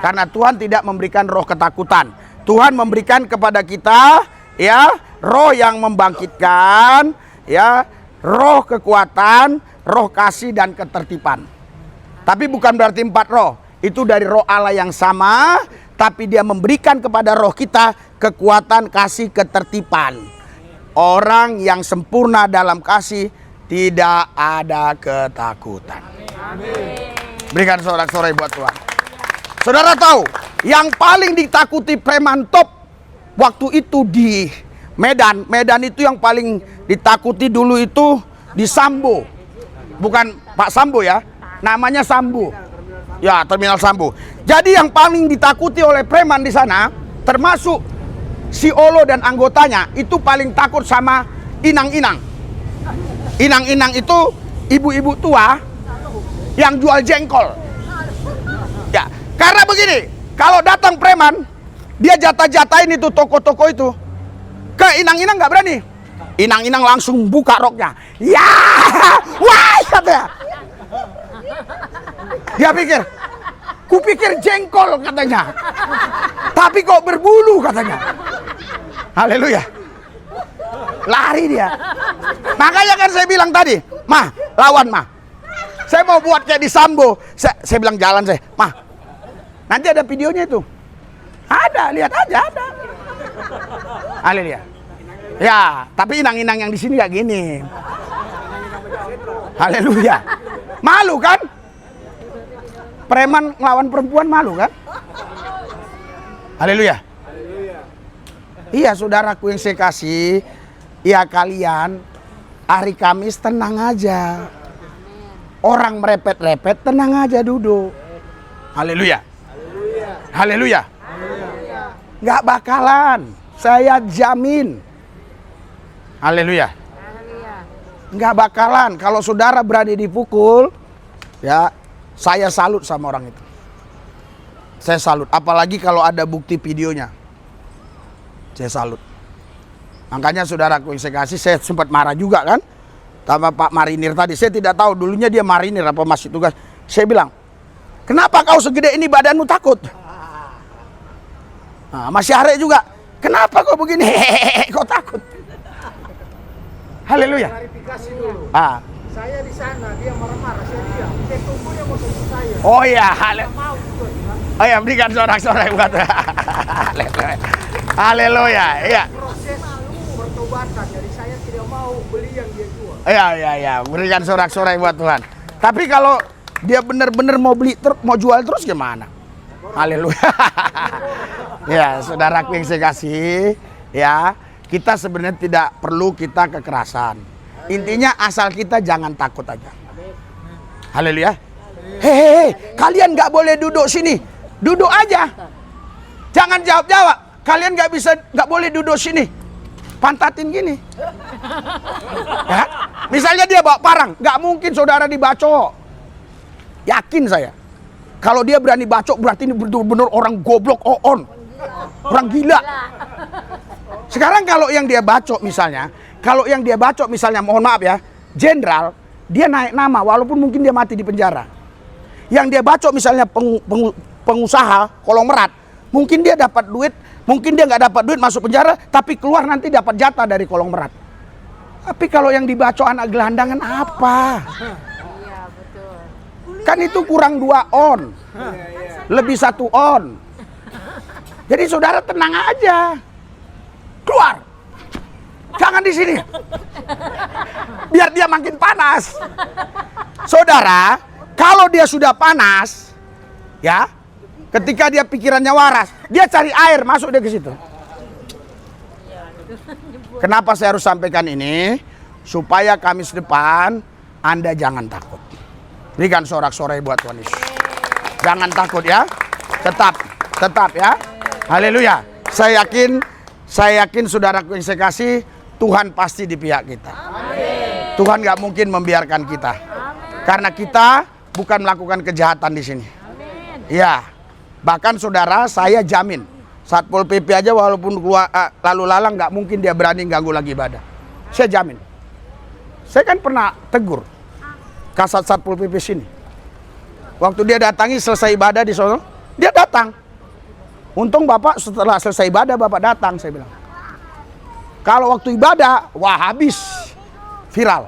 Karena Tuhan tidak memberikan roh ketakutan. Tuhan memberikan kepada kita ya roh yang membangkitkan, ya, roh kekuatan, roh kasih dan ketertiban. Tapi bukan berarti 4 roh. Itu dari roh Allah yang sama, tapi dia memberikan kepada roh kita kekuatan, kasih, ketertiban. Orang yang sempurna dalam kasih tidak ada ketakutan. Berikan sorak-sorai buat Tuhan. Saudara tahu, yang paling ditakuti preman top waktu itu di Medan. Medan itu yang paling ditakuti dulu itu di Sambo. Bukan Pak Sambo ya, namanya Sambo. Ya, Terminal Sambo. Jadi yang paling ditakuti oleh preman di sana, termasuk si Olo dan anggotanya, itu paling takut sama inang-inang. Inang-inang itu ibu-ibu tua yang jual jengkol. Ya, karena begini, kalau datang preman, dia jatah-jatahin itu toko-toko itu. Ke inang-inang nggak berani. Inang-inang langsung buka roknya. Ya, wah, katanya. Dia pikir, kupikir jengkol katanya. Tapi kok berbulu katanya. Haleluya. Lari dia. Makanya kan saya bilang tadi, Mah, lawan Mah. Saya mau buat kayak di Sambo. Saya bilang jalan saya, Mah. Nanti ada videonya itu. Ada, lihat aja ada. Haleluya. Ya, tapi inang-inang yang di sini gak gini. Haleluya. Malu kan? Preman ngelawan perempuan malu kan? Haleluya. Iya, saudaraku yang saya kasih, ya kalian hari Kamis tenang aja. Orang merepet-repet tenang aja duduk. Haleluya. Haleluya. Nggak bakalan, saya jamin. Haleluya. Nggak bakalan kalau saudara berani dipukul, ya saya salut sama orang itu. Saya salut, apalagi kalau ada bukti videonya. Saya salut. Makanya saudaraku yang saya kasih, saya sempat marah juga kan sama Pak Marinir tadi. Saya tidak tahu dulunya dia marinir apa masih tugas. Saya bilang, kenapa kau segede ini badanmu takut? Nah, masih Are juga, kenapa kau begini? Hehehe, kau takut? Haleluya. Klarifikasi dulu. Saya di sana, dia marah-marah, saya diam. Saya tunggu dia mau tunggu saya. Oh iya, haleluya. Mau juga. Oh ya, berikan sorak-sorai buat. Haleluya. Haleluya. Iya. Proses pertobatan, jadi saya tidak mau beli yang dia jual. Iya. Berikan sorak-sorai buat Tuhan. Tapi kalau dia benar-benar mau beli mau jual terus gimana? Haleluya. Ya, saudaraku yang saya kasih, ya, kita sebenarnya tidak perlu kita kekerasan. Intinya asal kita jangan takut aja. Haleluya. Hehehe, kalian nggak boleh duduk sini. Duduk aja. Jangan jawab-jawab. Kalian nggak boleh duduk sini. Pantatin gini. Ya? Misalnya dia bawa parang, nggak mungkin saudara dibacok. Yakin saya. Kalau dia berani bacok berarti ini benar-benar orang goblok on. Orang gila. Sekarang kalau yang dia bacok misalnya, mohon maaf ya, jenderal, dia naik nama walaupun mungkin dia mati di penjara. Yang dia bacok misalnya pengusaha kolong merat, mungkin dia dapat duit, mungkin dia nggak dapat duit masuk penjara, tapi keluar nanti dapat jatah dari kolong merat. Tapi kalau yang dibacok anak gelandangan apa? Iya, betul. Kan itu kurang 2 on, lebih 1 on. Jadi saudara tenang aja, keluar, jangan di sini, biar dia makin panas. Saudara, kalau dia sudah panas, ya, ketika dia pikirannya waras, dia cari air, masuk dia ke situ. Kenapa saya harus sampaikan ini? Supaya Kamis depan Anda jangan takut. Berikan sorak-sorai buat Tuhan Yesus. Jangan takut ya, tetap ya. Haleluya. Saya yakin saudaraku yang saya kasih, Tuhan pasti di pihak kita. Amin. Tuhan nggak mungkin membiarkan kita. Amin. Karena kita bukan melakukan kejahatan di sini. Amin. Ya, bahkan saudara, saya jamin Satpol PP aja walaupun keluar, lalu lalang nggak mungkin dia berani ganggu lagi ibadah. Saya jamin. Saya kan pernah tegur Kasat Satpol PP sini. Waktu dia datangi selesai ibadah di sono, dia datang. Untung Bapak setelah selesai ibadah Bapak datang, saya bilang. Kalau waktu ibadah, wah habis. Viral.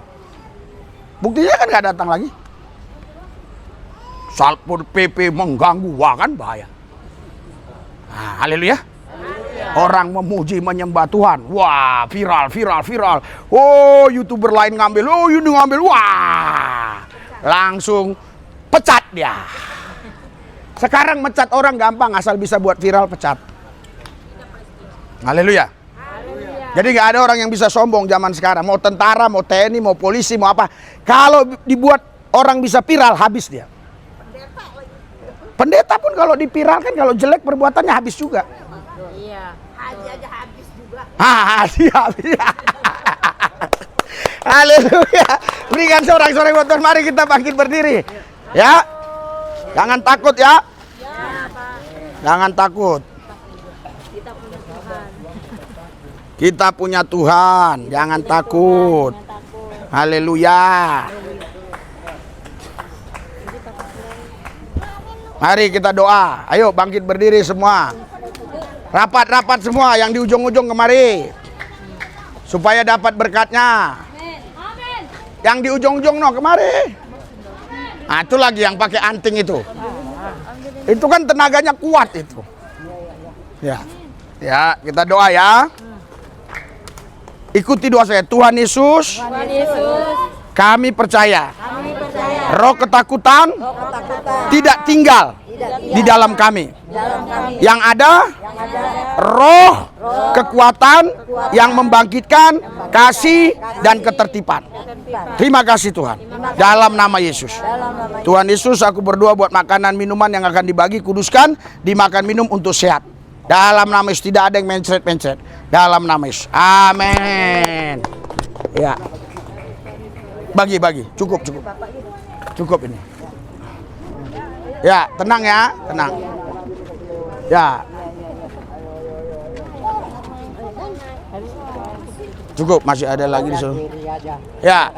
Buktinya kan nggak datang lagi. Satpol PP mengganggu, wah kan bahaya. Nah, haleluya. Orang memuji menyembah Tuhan, wah viral. Oh YouTuber lain ngambil, oh ini ngambil, wah langsung pecat dia. Sekarang mecat orang gampang, asal bisa buat viral pecat. Haleluya. Jadi nggak ada orang yang bisa sombong zaman sekarang. Mau tentara, mau TNI, mau polisi, mau apa. Kalau dibuat orang bisa viral, habis dia. Pendeta pun kalau dipiralkan, kalau jelek perbuatannya habis juga. Iya. Haji aja habis juga. Haji habis. Haleluya. Berikan sorak-sorai buat Tuhan. Mari kita bangkit berdiri. Ya. Jangan takut ya. Jangan takut. Kita punya Tuhan, jangan takut. Haleluya. Mari kita doa. Ayo bangkit berdiri semua. Rapat-rapat semua yang di ujung-ujung kemari. Supaya dapat berkatnya. Yang di ujung-ujung no kemari. Nah, itu lagi yang pakai anting itu. Itu kan tenaganya kuat itu. Ya. Ya, kita doa ya. Ikuti doa saya. Tuhan Yesus, kami percaya, roh ketakutan tidak tinggal di dalam kami. Yang ada roh kekuatan yang membangkitkan kasih dan ketertiban. Terima kasih Tuhan. Dalam nama Yesus. Tuhan Yesus, aku berdoa buat makanan minuman yang akan dibagi, kuduskan, dimakan minum untuk sehat. Dalam nama Yesus, tidak ada yang mencret-mencret. Dalam nama Yesus. Amin. Ya. Bagi. Cukup. Cukup ini. Ya, tenang ya, tenang. Ya. Cukup, masih ada lagi di sana. Ya.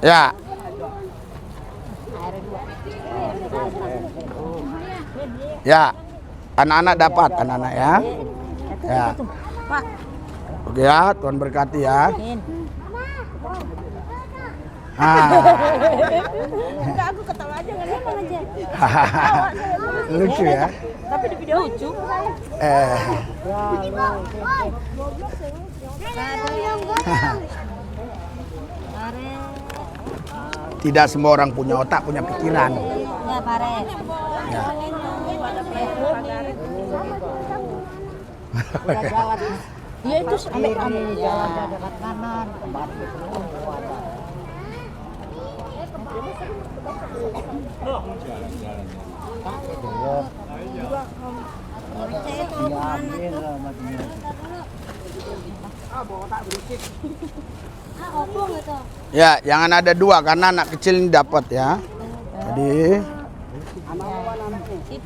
Ya. Ya. Anak-anak dapat, anak-anak ya. Ya. Oke ya, Tuhan berkati ya. Enggak, aku ketawa aja, nggak emang aja. Lucu ya. Tapi di video lucu. Tidak semua orang punya otak, punya pikiran. Ya, Pare. Ya. Dia itu ambil jalan dekat kanan, kembali ke Ya, jangan ada dua karena anak kecil ini dapat ya. Jadi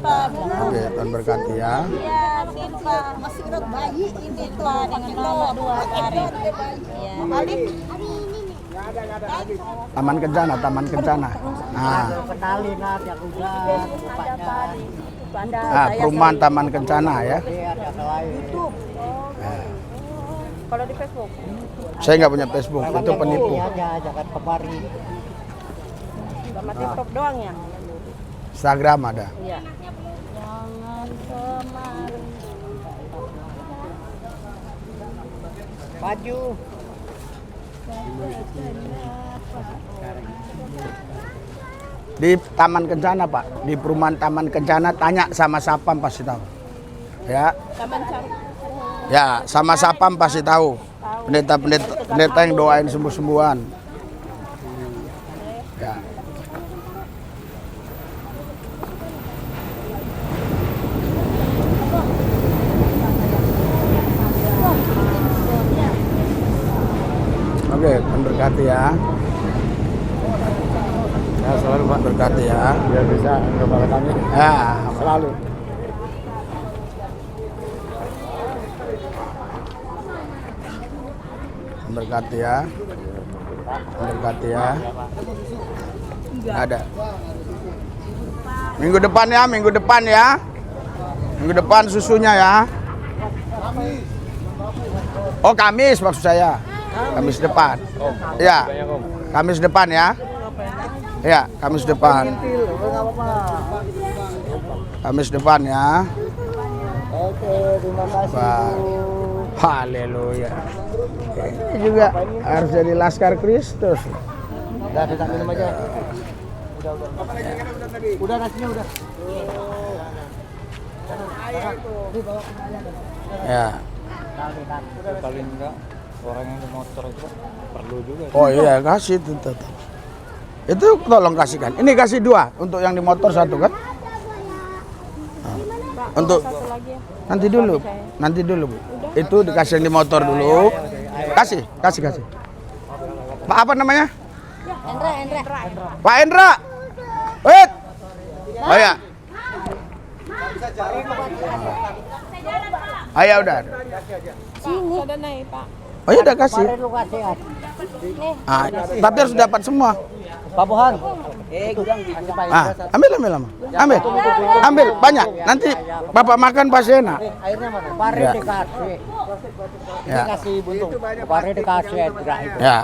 oke, Tuhan berkati ya. Iya, Simpa. Masih udah bayi ini tuh dengan nomor 2 hari. Iya. Taman Kencana. Nah, kenalin lah yang udah bapaknya. perumahan Taman Kencana ya. YouTube. Kalau di Facebook? Saya nggak punya Facebook, itu penipu. Aja, jangan kemari. Sama TikTok doang ya? Instagram ada. Iya. Jangan kemari. Maju. Di Taman Kencana Pak, di perumahan Taman Kencana, tanya sama Sapam pasti tahu. Ya. Ya, sama Sapam pasti tahu. Pendeta yang doain sembuh-sembuhan. Ya. Oke, Tuhan berkati ya. Ya, selalu Pak berkati ya. Biar bisa kembali kami. Ya, selalu. Tuhan berkati ya. Tuhan berkati ya. Nggak ada. Minggu depan ya, minggu depan ya. Minggu depan susunya ya. Oh, Kamis maksud saya. Kamis depan. Ya. Kamis depan ya. Ya, Kamis depan. Kamis depan ya. Oke, terima kasih. Wah. Haleluya. Ini juga harus jadi Laskar Kristus. Udah, kita minum aja. Udah nasinya udah. Ya. Paling enggak orang yang di motor itu perlu juga. Oh iya, kasih itu. Itu tolong kasihkan. Ini kasih 2 untuk yang di motor 1 kan? Nah, untuk nanti dulu. Nanti dulu, Bu. Itu dikasih yang di motor dulu. Kasih. Pak apa namanya? Endra. Pak Endra. Wait. Oh ya. Ayo udah. Sini. Ada naik, Pak. Oh ya udah kasih. Lu kasih ya. Ah, tapi harus dapat semua. Pak Bohan. Ah, ambil banyak. Nanti Bapak makan pasti enak. Airnya mana? Pare Ya. dikasih. Ya. Dikasih buntung. Pare dikasih Endra itu. Ya.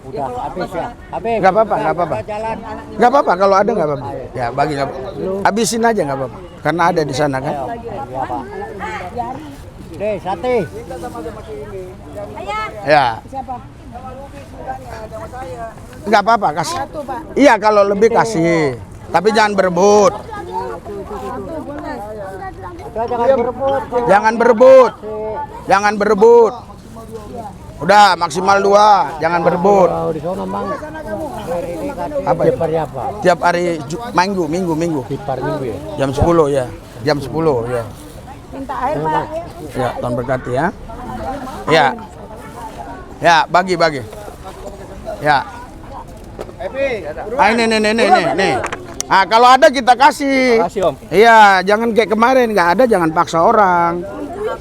Udah habis ya. Habis. Nggak apa-apa. Jalan. Nggak apa-apa kalau ada nggak apa-apa. Ya bagi nggak apa-apa. Habisin aja nggak apa-apa. Karena ada di sana kan. Iya, Pak. Deh, sate. Ya. Nggak apa-apa kasih. Iya kalau lebih kasih. Tapi jangan berebut. Udah jangan berebut. Jangan berebut. Udah maksimal 2. Jangan berebut. Kalau di sana Bang. Ini kan Apa ya? kipernya apa? Tiap hari minggu. Kiper minggu ya. Jam 10 ya. Jam 10 ya. Minta air, Pak. Ya, Tuhan berkati ya. Ya. Ya, bagi. Ya. Ah, ini. Ah, kalau ada kita kasih. Kasih Om. Iya, jangan kayak kemarin nggak ada, jangan paksa orang.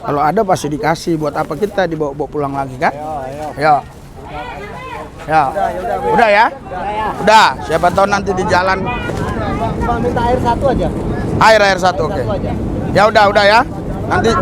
Kalau ada pasti dikasih. Buat apa kita dibawa pulang lagi kan? Ya. Udah ya? Udah. Siapa tahu nanti di jalan Bang minta air 1 aja. air 1 oke. Ya udah ya. Nanti